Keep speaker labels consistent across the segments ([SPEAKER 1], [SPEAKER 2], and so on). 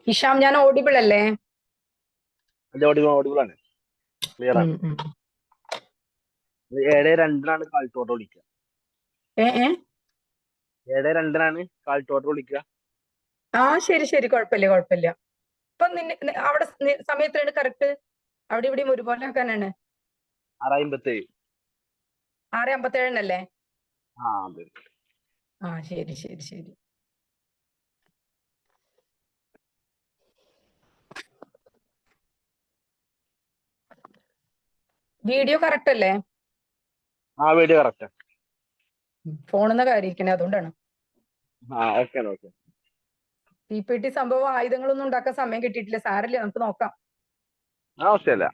[SPEAKER 1] Hisham, ഞാൻ audible അല്ലേ?
[SPEAKER 2] അത് ഓഡിബിൾ ആണ്, ക്ലിയർ
[SPEAKER 1] ഉം,
[SPEAKER 2] ആണ്.
[SPEAKER 1] ഉം.
[SPEAKER 2] 7-2 കാൽത്തോട്ട് വിളിക്കുക.
[SPEAKER 1] ഏ ഏ
[SPEAKER 2] 7-2 കാൽത്തോട്ട് വിളിക്കുക.
[SPEAKER 1] ആ, ശരി ശരി, കുഴപ്പമില്ല കുഴപ്പമില്ല. ഇപ്പൊ അവിടെ സമയത്താണ് കറക്റ്റ്? അവിടെ ഇവിടെയും ഒരുപോലെ ആക്കാനാണ്.
[SPEAKER 2] 6:57.
[SPEAKER 1] 6:57
[SPEAKER 2] ആ അതെ.
[SPEAKER 1] ആ, ശരി ശരി ശരി. വീഡിയോ കറക്റ്റ് അല്ലേ?
[SPEAKER 2] ആ വീഡിയോ കറക്റ്റാ.
[SPEAKER 1] ഫോണിന്ന് കാര്യിക്കണേ, അതുകൊണ്ടാണ്.
[SPEAKER 2] ആ ഓക്കെ ഓക്കെ.
[SPEAKER 1] PPT സംഭവം ആയുധങ്ങളൊന്നും ഉണ്ടാക്കാൻ സമയം കിട്ടിയിട്ടില്ല, സാരല്ലേ, നമുക്ക് നോക്കാം.
[SPEAKER 2] ആവശ്യമില്ല.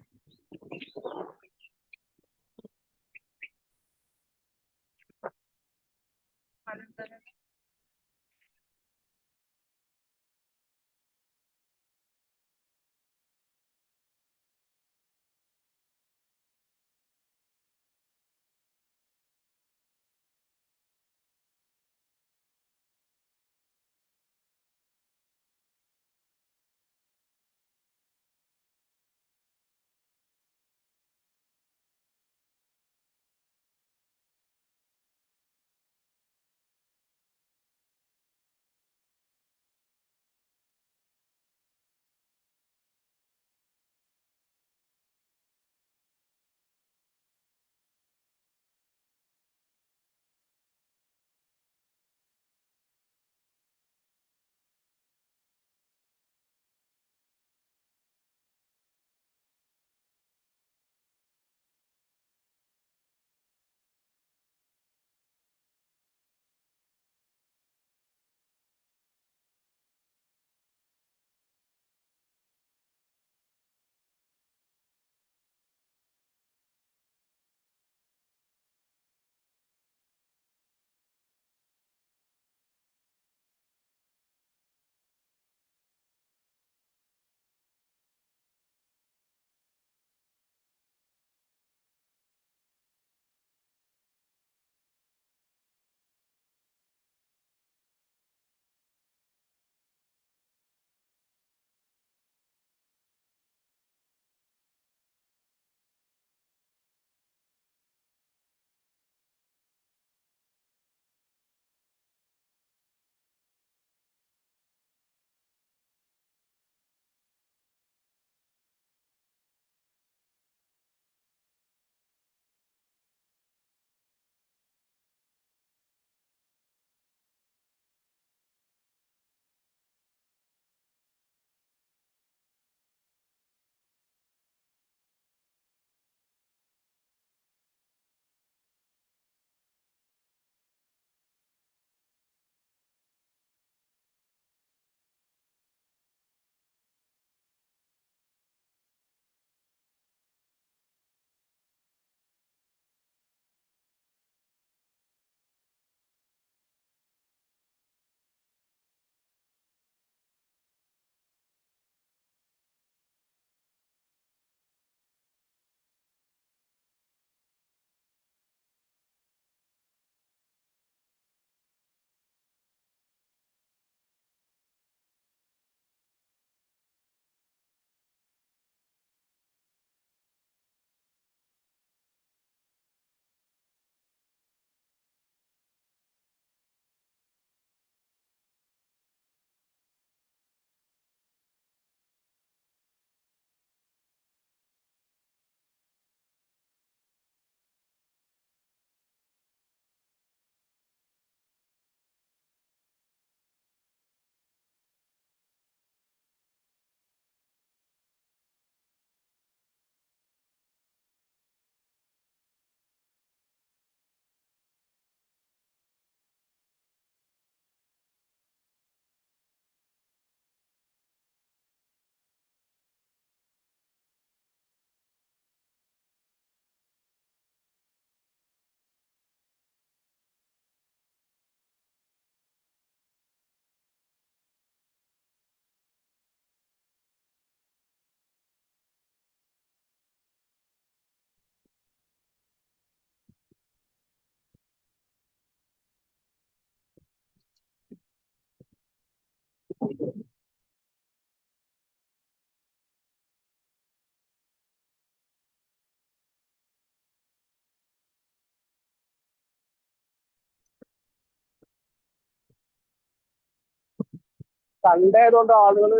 [SPEAKER 2] സൺഡേ ആയതുകൊണ്ട് ആളുകൾ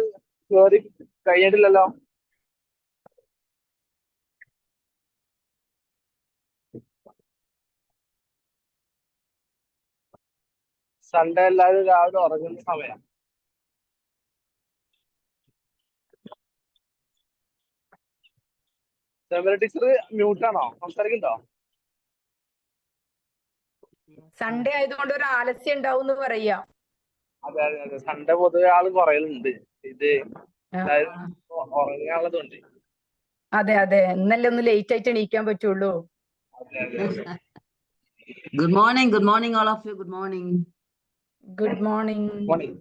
[SPEAKER 2] കേറി കഴിഞ്ഞിട്ടില്ലല്ലോ. സൺഡേ എല്ലാവരും രാവിലെ ഉറങ്ങുന്ന സമയം. സെമിന ടീച്ചർ മ്യൂട്ടാണോ? സംസാരിക്കുന്നുണ്ടോ?
[SPEAKER 1] സൺഡേ ആയതുകൊണ്ട് ഒരു ആലസ്യം ഉണ്ടാവും എന്ന് പറയാ.
[SPEAKER 2] അതെ അതെ അതെ, സൺഡേ പൊതുവെ ആള് കുറയലുണ്ട്. ഇത്
[SPEAKER 1] ആ,
[SPEAKER 2] എല്ലാവരും ഉറങ്ങാനുള്ളതുണ്ട്.
[SPEAKER 1] അതെ അതെ, ഇന്നല്ലേ ഒന്ന് ലേറ്റ് ആയിട്ട് എണീക്കാൻ പറ്റുള്ളൂ.
[SPEAKER 2] അതെ അതെ അതെ.
[SPEAKER 3] Good morning, all of you. Good morning.
[SPEAKER 1] Good morning.
[SPEAKER 2] Morning.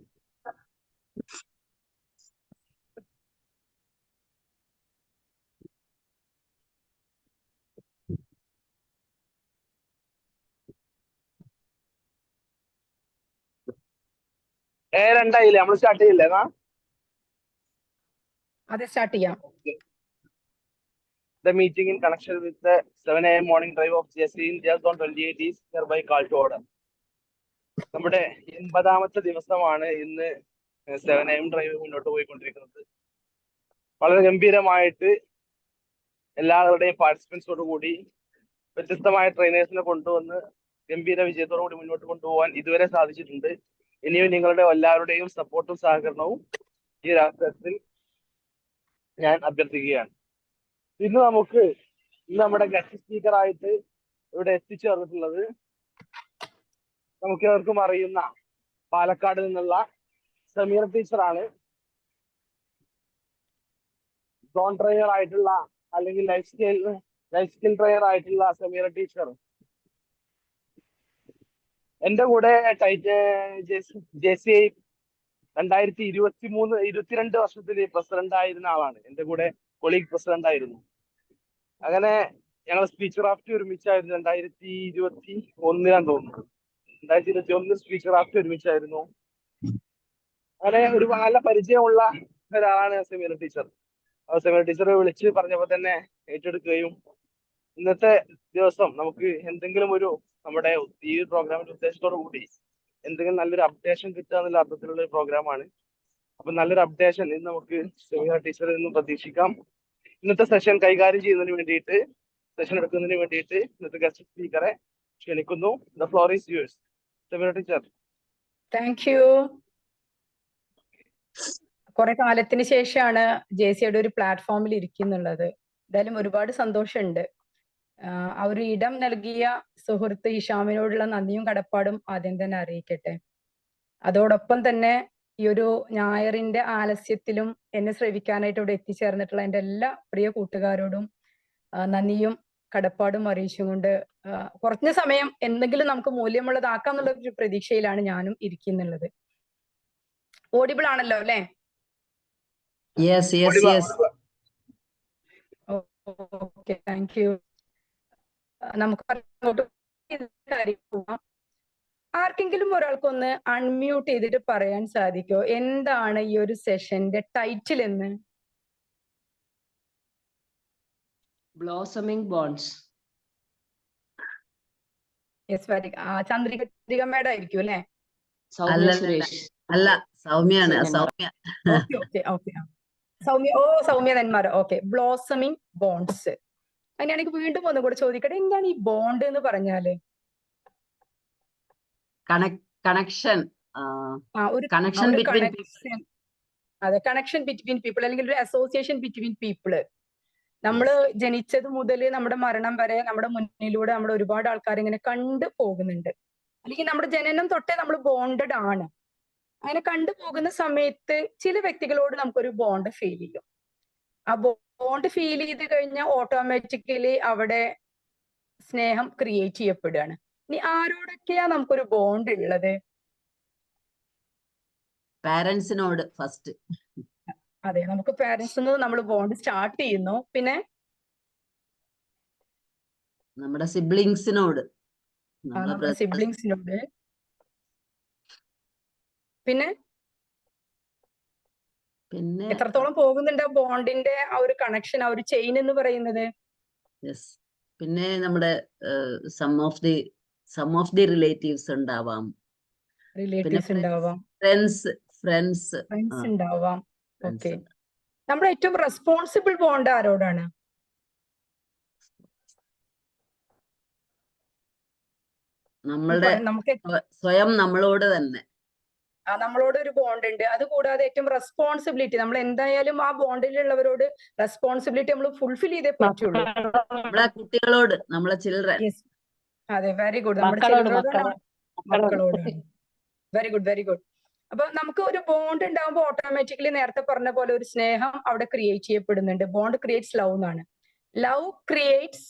[SPEAKER 2] രണ്ടായില്ലേ, നമ്മൾ സ്റ്റാർട്ട് ചെയ്യില്ലേ എന്നാ?
[SPEAKER 1] അതെ, സ്റ്റാർട്ട് ചെയ്യാം.
[SPEAKER 2] The meeting in connection with the 7 a.m. morning drive of JC in Jazz Zone 28 is hereby called to order. നമ്മുടെ 80ാമത്തെ ദിവസമാണ് ഇന്ന് 7 a.m. Drive മുന്നോട്ട് പോയിക്കൊണ്ടിരിക്കുന്നത്. വളരെ ഗംഭീരമായിട്ട് എല്ലാവരുടെയും പാർട്ടിസിപ്പൻസോട് കൂടി വ്യത്യസ്തമായ ട്രെയിനേഴ്സിനെ കൊണ്ടുവന്ന് ഗംഭീര വിജയത്തോടു കൂടി മുന്നോട്ട് കൊണ്ടുപോകാൻ ഇതുവരെ സാധിച്ചിട്ടുണ്ട്. ഇനിയും നിങ്ങളുടെ എല്ലാവരുടെയും സപ്പോർട്ടും സഹകരണവും ഈ അവസരത്തിൽ ഞാൻ അഭ്യർത്ഥിക്കുകയാണ്. ഇന്ന് നമ്മുടെ ഗസ്റ്റ് സ്പീക്കർ ആയിട്ട് ഇവിടെ എത്തിച്ചേർന്നിട്ടുള്ളത് നമുക്ക് ഏവർക്കും അറിയുന്ന പാലക്കാട് നിന്നുള്ള സമീറ ടീച്ചറാണ്. സോൺ ട്രെയിനർ ആയിട്ടുള്ള അല്ലെങ്കിൽ ലൈഫ് സ്കിൽ ട്രെയിനർ ആയിട്ടുള്ള സമീറ ടീച്ചർ എന്റെ കൂടെ JCI 2022 വർഷത്തിൽ പ്രസിഡന്റ് ആയിരുന്ന ആളാണ്. എന്റെ കൂടെ കൊളീഗ് പ്രസിഡന്റ് ആയിരുന്നു. അങ്ങനെ ഞങ്ങൾ സ്പീച്ച് ക്രാഫ്റ്റ് ഒരുമിച്ചായിരുന്നു. 2021 തോന്നുന്നു. 2021 സ്പീച്ച് ക്രാഫ്റ്റ് ഒരുമിച്ചായിരുന്നു. അങ്ങനെ ഒരു നല്ല പരിചയമുള്ള ഒരാളാണ് സമീറ ടീച്ചർ. സമീറ ടീച്ചർ വിളിച്ച് പറഞ്ഞപ്പോൾ തന്നെ ഏറ്റെടുക്കുകയും ഇന്നത്തെ ദിവസം നമുക്ക് എന്തെങ്കിലും നമ്മുടെ ഈ പ്രോഗ്രാമിന്റെ ഉദ്ദേശത്തോടു കൂടി എന്തെങ്കിലും നല്ലൊരു അപ്ഡേഷൻ കിട്ടുക എന്നുള്ള അർത്ഥത്തിലുള്ള ഒരു പ്രോഗ്രാമാണ്. അപ്പൊ നല്ലൊരു അപ്ഡേഷൻ ഇന്ന് നമുക്ക് സമീറ ടീച്ചറിൽ നിന്നും പ്രതീക്ഷിക്കാം. ഇന്നത്തെ സെഷൻ കൈകാര്യം ചെയ്യുന്നതിന് വേണ്ടിയിട്ട്, സെഷൻ എടുക്കുന്നതിന് വേണ്ടിയിട്ട് ഇന്നത്തെ ഗസ്റ്റ് സ്പീക്കറെ ക്ഷണിക്കുന്നു. The floor is yours. Sameera teacher.
[SPEAKER 1] Thank you. കുറെ കാലത്തിന് ശേഷമാണ് JCയുടെ ഒരു പ്ലാറ്റ്ഫോമിൽ ഇരിക്കുന്നുള്ളത്. എന്തായാലും ഒരുപാട് സന്തോഷമുണ്ട്. ആ ഒരു ഇടം നൽകിയ സുഹൃത്ത് ഹിഷാമിനോടുള്ള നന്ദിയും കടപ്പാടും ആദ്യം തന്നെ അറിയിക്കട്ടെ. അതോടൊപ്പം തന്നെ ഈ ഒരു ഞായറിന്റെ ആലസ്യത്തിലും എന്നെ ശ്രവിക്കാനായിട്ട് ഇവിടെ എത്തിച്ചേർന്നിട്ടുള്ള എൻ്റെ എല്ലാ പ്രിയ കൂട്ടുകാരോടും നന്ദിയും കടപ്പാടും അറിയിച്ചുകൊണ്ട് കുറഞ്ഞ സമയം എന്തെങ്കിലും നമുക്ക് മൂല്യമുള്ളതാക്കാം എന്നുള്ള ഒരു പ്രതീക്ഷയിലാണ് ഞാനും ഇരിക്കുന്നുള്ളത്. ഓഡിബിൾ ആണല്ലോ അല്ലേ?
[SPEAKER 3] Yes.
[SPEAKER 1] Okay, thank U. നമുക്ക് ആർക്കെങ്കിലും ഒരാൾക്കൊന്ന് അൺമ്യൂട്ട് ചെയ്തിട്ട് പറയാൻ സാധിക്കോ എന്താണ് ഈ ഒരു സെഷന്റെ ടൈറ്റിൽ എന്ന്?
[SPEAKER 4] Blossoming bonds.
[SPEAKER 1] Yes, Chandrika madam ആയിരിക്കും അല്ലേ?
[SPEAKER 4] Soumya Suresh.
[SPEAKER 3] അല്ല, സൗമ്യാണ്.
[SPEAKER 4] Soumya.
[SPEAKER 3] Soumya.
[SPEAKER 1] Okay. Soumya Nenmara. Okay, blossoming bonds. അങ്ങനെയാണെങ്കിൽ വീണ്ടും ഒന്നും കൂടെ ചോദിക്കട്ടെ, എന്താണ് ഈ ബോണ്ട് എന്ന് പറഞ്ഞാല്?
[SPEAKER 3] Connection between people.
[SPEAKER 1] അതെ, കണക്ഷൻ ബിറ്റ്വീൻ പീപ്പിൾ, അല്ലെങ്കിൽ ഒരു അസോസിയേഷൻ ബിറ്റ്വീൻ പീപ്പിള്. നമ്മള് ജനിച്ചത് മുതൽ നമ്മുടെ മരണം വരെ നമ്മുടെ മുന്നിലൂടെ നമ്മൾ ഒരുപാട് ആൾക്കാർ ഇങ്ങനെ കണ്ടു പോകുന്നുണ്ട്. അല്ലെങ്കിൽ നമ്മുടെ ജനനം തൊട്ടേ നമ്മൾ ബോണ്ടഡ് ആണ്. അങ്ങനെ കണ്ടുപോകുന്ന സമയത്ത് ചില വ്യക്തികളോട് നമുക്കൊരു ബോണ്ട് ഫീൽ ചെയ്യും. ആ ബോണ്ട് ഫീൽ ചെയ്ത് കഴിഞ്ഞാൽ ഓട്ടോമാറ്റിക്കലി അവിടെ സ്നേഹം ക്രിയേറ്റ് ചെയ്യപ്പെടുകയാണ്. ഇനി ആരോടൊക്കെയാ നമുക്കൊരു ബോണ്ട് ഉള്ളത്?
[SPEAKER 3] പാരന്റ്സിനോട് ഫസ്റ്റ്.
[SPEAKER 1] അതെ, നമുക്ക് പാരന്റ്സിന് നമ്മൾ ബോണ്ട് സ്റ്റാർട്ട് ചെയ്യുന്നു. പിന്നെ
[SPEAKER 3] നമ്മുടെ സിബ്ലിങ്സിനോട്,
[SPEAKER 1] നമ്മുടെ സിബ്ലിങ്സിനോട്. പിന്നെ എത്രത്തോളം പോകുന്നുണ്ട് ബോണ്ടിന്റെ ആ ഒരു കണക്ഷൻ, ആ ഒരു ചെയിൻ എന്ന് പറയുന്നത്?
[SPEAKER 3] പിന്നെ നമ്മുടെ സം ഓഫ് ദി റിലേറ്റീവ്സ് ഉണ്ടാവാം. ഫ്രണ്ട്സ്
[SPEAKER 1] ഫ്രണ്ട്സ് ഉണ്ടാവാം. ഓക്കെ, നമ്മുടെ ഏറ്റവും റെസ്പോൺസിബിൾ ബോണ്ട് ആരോടാണ്?
[SPEAKER 3] നമ്മളുടെ
[SPEAKER 1] നമുക്ക്
[SPEAKER 3] സ്വയം നമ്മളോട് തന്നെ.
[SPEAKER 1] നമ്മളോട് ഒരു ബോണ്ട് ഉണ്ട്. അതുകൂടാതെ ഏറ്റവും റെസ്പോൺസിബിലിറ്റി, നമ്മൾ എന്തായാലും ആ ബോണ്ടിലുള്ളവരോട് റെസ്പോൺസിബിലിറ്റി നമ്മൾ ഫുൾഫിൽ ചെയ്തേ പറ്റുള്ളൂ.
[SPEAKER 3] നമ്മളെ കുട്ടികളോട്, നമ്മളെ ചിൽഡ്രൻ.
[SPEAKER 1] അതെ, വെരി ഗുഡ്. നമ്മുടെ ചിൽഡ്രനോടാണ്, മക്കളോടാണ്. Very good, very good. അപ്പൊ നമുക്ക് ഒരു ബോണ്ട് ഉണ്ടാകുമ്പോൾ ഓട്ടോമാറ്റിക്കലി നേരത്തെ പറഞ്ഞ പോലെ ഒരു സ്നേഹം അവിടെ ക്രിയേറ്റ് ചെയ്യപ്പെടുന്നുണ്ട്. ബോണ്ട് ക്രിയേറ്റ്സ് ലവ് എന്നാണ്. ലവ് ക്രിയേറ്റ്സ്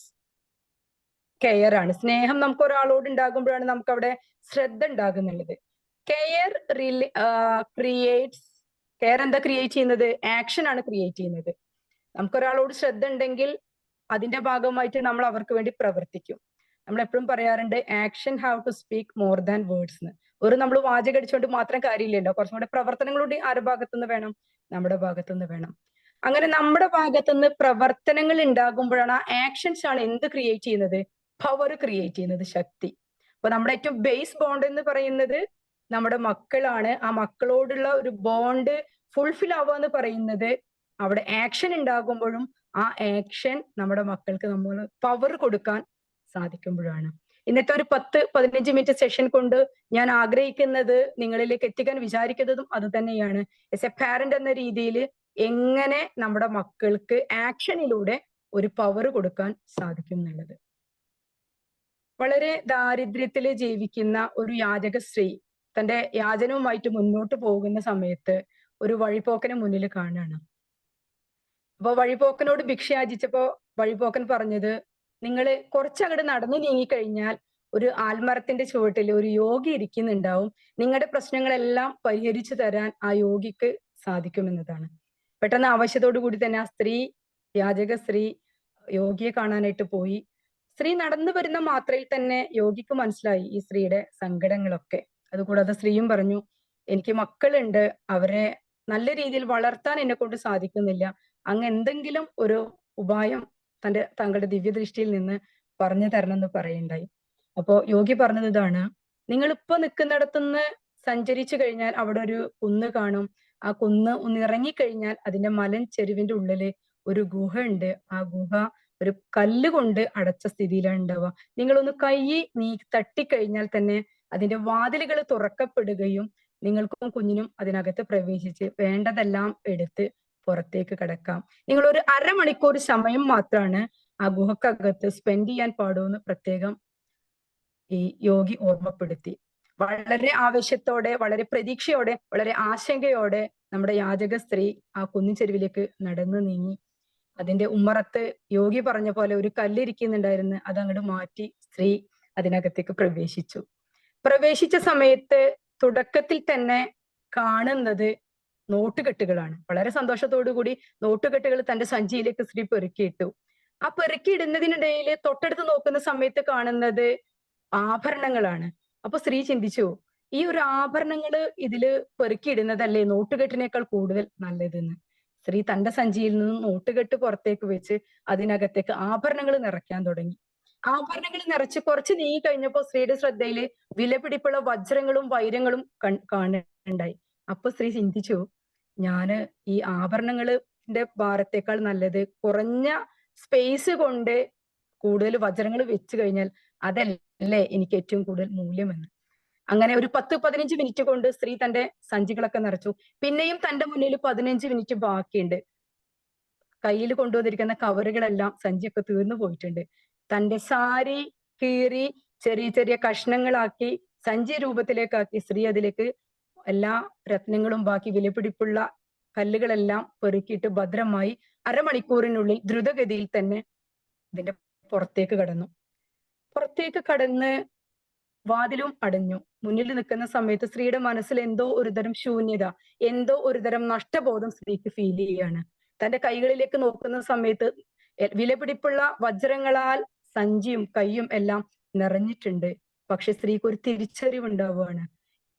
[SPEAKER 1] കെയർ ആണ്. സ്നേഹം നമുക്ക് ഒരാളോട് ഉണ്ടാകുമ്പോഴാണ് നമുക്ക് അവിടെ ശ്രദ്ധ ഉണ്ടാകുന്നുള്ളത്. കെയർ ക്രിയേറ്റ്സ്, കെയർ എന്താ ക്രിയേറ്റ് ചെയ്യുന്നത്? ആക്ഷൻ ആണ് ക്രിയേറ്റ് ചെയ്യുന്നത്. നമുക്കൊരാളോട് ശ്രദ്ധ ഉണ്ടെങ്കിൽ അതിന്റെ ഭാഗമായിട്ട് നമ്മൾ അവർക്ക് വേണ്ടി പ്രവർത്തിക്കും. നമ്മൾ എപ്പോഴും പറയാറുണ്ട്, action have to speak more than words എന്ന്. ഒരു നമ്മൾ വാചകം അടിച്ചുകൊണ്ട് മാത്രം കാര്യമില്ലല്ലോ, കുറച്ചും കൂടെ പ്രവർത്തനങ്ങളുടെ ആരുടെ ഭാഗത്തുനിന്ന് വേണം? നമ്മുടെ ഭാഗത്തുനിന്ന് വേണം. അങ്ങനെ നമ്മുടെ ഭാഗത്തുനിന്ന് പ്രവർത്തനങ്ങൾ ഉണ്ടാകുമ്പോഴാണ്, ആ ആക്ഷൻസ് ആണ് എന്ത് ക്രിയേറ്റ് ചെയ്യുന്നത്? പവർ ക്രിയേറ്റ് ചെയ്യുന്നത്, ശക്തി. അപ്പൊ നമ്മുടെ ഏറ്റവും ബേസ് ബോണ്ട് എന്ന് പറയുന്നത് നമ്മുടെ മക്കളാണ്. ആ മക്കളോടുള്ള ഒരു ബോണ്ട് ഫുൾഫിൽ ആവുക എന്ന് പറയുന്നത് അവിടെ ആക്ഷൻ ഉണ്ടാകുമ്പോഴും ആ ആക്ഷൻ നമ്മുടെ മക്കൾക്ക് നമ്മൾ പവർ കൊടുക്കാൻ സാധിക്കുമ്പോഴാണ്. ഇന്നത്തെ ഒരു 10-15 മിനിറ്റ് സെഷൻ കൊണ്ട് ഞാൻ ആഗ്രഹിക്കുന്നത്, നിങ്ങളിലേക്ക് എത്തിക്കാൻ വിചാരിക്കുന്നതും അത് തന്നെയാണ്. എസ് എ പാരന്റ് എന്ന രീതിയിൽ എങ്ങനെ നമ്മുടെ മക്കൾക്ക് ആക്ഷനിലൂടെ ഒരു പവർ കൊടുക്കാൻ സാധിക്കും എന്നുള്ളത്. വളരെ ദാരിദ്ര്യത്തിൽ ജീവിക്കുന്ന ഒരു യാചക സ്ത്രീ തന്റെ യാചനവുമായിട്ട് മുന്നോട്ട് പോകുന്ന സമയത്ത് ഒരു വഴിപോക്കനെ മുന്നിൽ കാണുകയാണ്. അപ്പൊ വഴിപോക്കനോട് ഭിക്ഷ യാചിച്ചപ്പോ വഴിപോക്കൻ പറഞ്ഞത്, നിങ്ങൾ കുറച്ചങ്ങോട്ട് നടന്നു നീങ്ങിക്കഴിഞ്ഞാൽ ഒരു ആൽമരത്തിന്റെ ചുവട്ടിൽ ഒരു യോഗി ഇരിക്കുന്നുണ്ടാവും, നിങ്ങളുടെ പ്രശ്നങ്ങളെല്ലാം പരിഹരിച്ചു തരാൻ ആ യോഗിക്ക് സാധിക്കുമെന്നതാണ്. പെട്ടെന്ന് ആവശ്യത്തോടു കൂടി തന്നെ ആ സ്ത്രീ, യാചക സ്ത്രീ യോഗിയെ കാണാനായിട്ട് പോയി. സ്ത്രീ നടന്നു വരുന്ന മാത്രയിൽ തന്നെ യോഗിക്ക് മനസ്സിലായി ഈ സ്ത്രീയുടെ സങ്കടങ്ങളൊക്കെ. അതുകൂടാതെ സ്ത്രീയും പറഞ്ഞു, എനിക്ക് മക്കളുണ്ട്, അവരെ നല്ല രീതിയിൽ വളർത്താൻ എന്നെ കൊണ്ട് സാധിക്കുന്നില്ല, അങ്ങ് എന്തെങ്കിലും ഒരു ഉപായം താങ്കളുടെ ദിവ്യദൃഷ്ടിയിൽ നിന്ന് പറഞ്ഞു തരണം എന്ന് പറയുണ്ടായി. അപ്പോ യോഗി പറഞ്ഞത് ഇതാണ്, നിങ്ങൾ ഇപ്പൊ നിൽക്കുന്നിടത്തുനിന്ന് സഞ്ചരിച്ചു കഴിഞ്ഞാൽ അവിടെ ഒരു കുന്ന് കാണും. ആ കുന്ന് ഒന്ന് ഇറങ്ങിക്കഴിഞ്ഞാൽ അതിന്റെ മലൻ ചെരുവിന്റെ ഉള്ളില് ഒരു ഗുഹ ഉണ്ട്. ആ ഗുഹ ഒരു കല്ല് കൊണ്ട് അടച്ച സ്ഥിതിയിലാണ് ഉണ്ടാവുക. നിങ്ങളൊന്ന് കൈ തട്ടിക്കഴിഞ്ഞാൽ തന്നെ അതിന്റെ വാതിലുകൾ തുറക്കപ്പെടുകയും നിങ്ങൾക്കും കുഞ്ഞിനും അതിനകത്ത് പ്രവേശിച്ച് വേണ്ടതെല്ലാം എടുത്ത് പുറത്തേക്ക് കടക്കാം. നിങ്ങൾ ഒരു അരമണിക്കൂർ സമയം മാത്രമാണ് ആ ഗുഹക്കകത്ത് സ്പെൻഡ് ചെയ്യാൻ പാടുമെന്ന് പ്രത്യേകം ഈ യോഗി ഓർമ്മപ്പെടുത്തി. വളരെ ആവേശത്തോടെ, വളരെ പ്രതീക്ഷയോടെ, വളരെ ആശങ്കയോടെ നമ്മുടെ യാചക സ്ത്രീ ആ കുന്നിൻ നടന്നു നീങ്ങി. അതിന്റെ ഉമ്മറത്ത് യോഗി പറഞ്ഞ പോലെ ഒരു കല്ലിരിക്കുന്നുണ്ടായിരുന്നു. അത് അങ്ങോട്ട് മാറ്റി സ്ത്രീ അതിനകത്തേക്ക് പ്രവേശിച്ചു. പ്രവേശിച്ച സമയത്ത് തുടക്കത്തിൽ തന്നെ കാണുന്നത് നോട്ടുകെട്ടുകളാണ്. വളരെ സന്തോഷത്തോടു കൂടി നോട്ടുകെട്ടുകൾ തന്റെ സഞ്ചിയിലേക്ക് സ്ത്രീ പെറുക്കിയിട്ടു. ആ പെറുക്കിയിടുന്നതിനിടയിൽ തൊട്ടടുത്ത് നോക്കുന്ന സമയത്ത് കാണുന്നത് ആഭരണങ്ങളാണ്. അപ്പൊ സ്ത്രീ ചിന്തിച്ചു, ഈ ഒരു ആഭരണങ്ങള് ഇതില് പെറുക്കിയിടുന്നതല്ലേ നോട്ടുകെട്ടിനേക്കാൾ കൂടുതൽ നല്ലതെന്ന്. സ്ത്രീ തന്റെ സഞ്ചിയിൽ നിന്ന് നോട്ടുകെട്ട് പുറത്തേക്ക് വെച്ച് അതിനകത്തേക്ക് ആഭരണങ്ങൾ നിറയ്ക്കാൻ തുടങ്ങി. ആഭരണങ്ങൾ നിറച്ച് കുറച്ച് നീങ്ങി കഴിഞ്ഞപ്പോ സ്ത്രീയുടെ ശ്രദ്ധയില് വിലപിടിപ്പുള്ള വജ്രങ്ങളും വൈരങ്ങളും കാണുന്നുണ്ടായി. അപ്പൊ സ്ത്രീ ചിന്തിച്ചു, ഞാന് ഈ ആഭരണങ്ങളുടെ ഭാരത്തേക്കാൾ നല്ലത് കുറഞ്ഞ സ്പേസ് കൊണ്ട് കൂടുതൽ വജ്രങ്ങൾ വെച്ച് കഴിഞ്ഞാൽ അതല്ലേ എനിക്ക് ഏറ്റവും കൂടുതൽ മൂല്യമെന്ന്. അങ്ങനെ ഒരു 10-15 മിനിറ്റ് കൊണ്ട് സ്ത്രീ തന്റെ സഞ്ചികളൊക്കെ നിറച്ചു. പിന്നെയും തന്റെ മുന്നിൽ 15 മിനിറ്റ് ബാക്കിയുണ്ട്. കയ്യിൽ കൊണ്ടുവന്നിരിക്കുന്ന കവറുകളെല്ലാം, സഞ്ചിയൊക്കെ തീർന്നു പോയിട്ടുണ്ട്. തന്റെ സാരി കീറി ചെറിയ ചെറിയ കഷ്ണങ്ങളാക്കി സഞ്ചി രൂപത്തിലേക്കാക്കി സ്ത്രീ അതിലേക്ക് എല്ലാ രത്നങ്ങളും ബാക്കി വിലപിടിപ്പുള്ള കല്ലുകളെല്ലാം പെറുക്കിയിട്ട് ഭദ്രമായി അരമണിക്കൂറിനുള്ളിൽ ദ്രുതഗതിയിൽ തന്നെ ഇതിന്റെ പുറത്തേക്ക് കടന്നു. പുറത്തേക്ക് കടന്ന് വാതിലും അടഞ്ഞു. മുന്നിൽ നിൽക്കുന്ന സമയത്ത് സ്ത്രീയുടെ മനസ്സിൽ എന്തോ ഒരുതരം ശൂന്യത, എന്തോ ഒരുതരം നഷ്ടബോധം സ്ത്രീക്ക് ഫീൽ ചെയ്യുകയാണ്. തന്റെ കൈകളിലേക്ക് നോക്കുന്ന സമയത്ത് വിലപിടിപ്പുള്ള വജ്രങ്ങളാൽ സഞ്ചിയും കൈയും എല്ലാം നിറഞ്ഞിട്ടുണ്ട്. പക്ഷെ സ്ത്രീക്ക് ഒരു തിരിച്ചറിവുണ്ടാവുകയാണ്.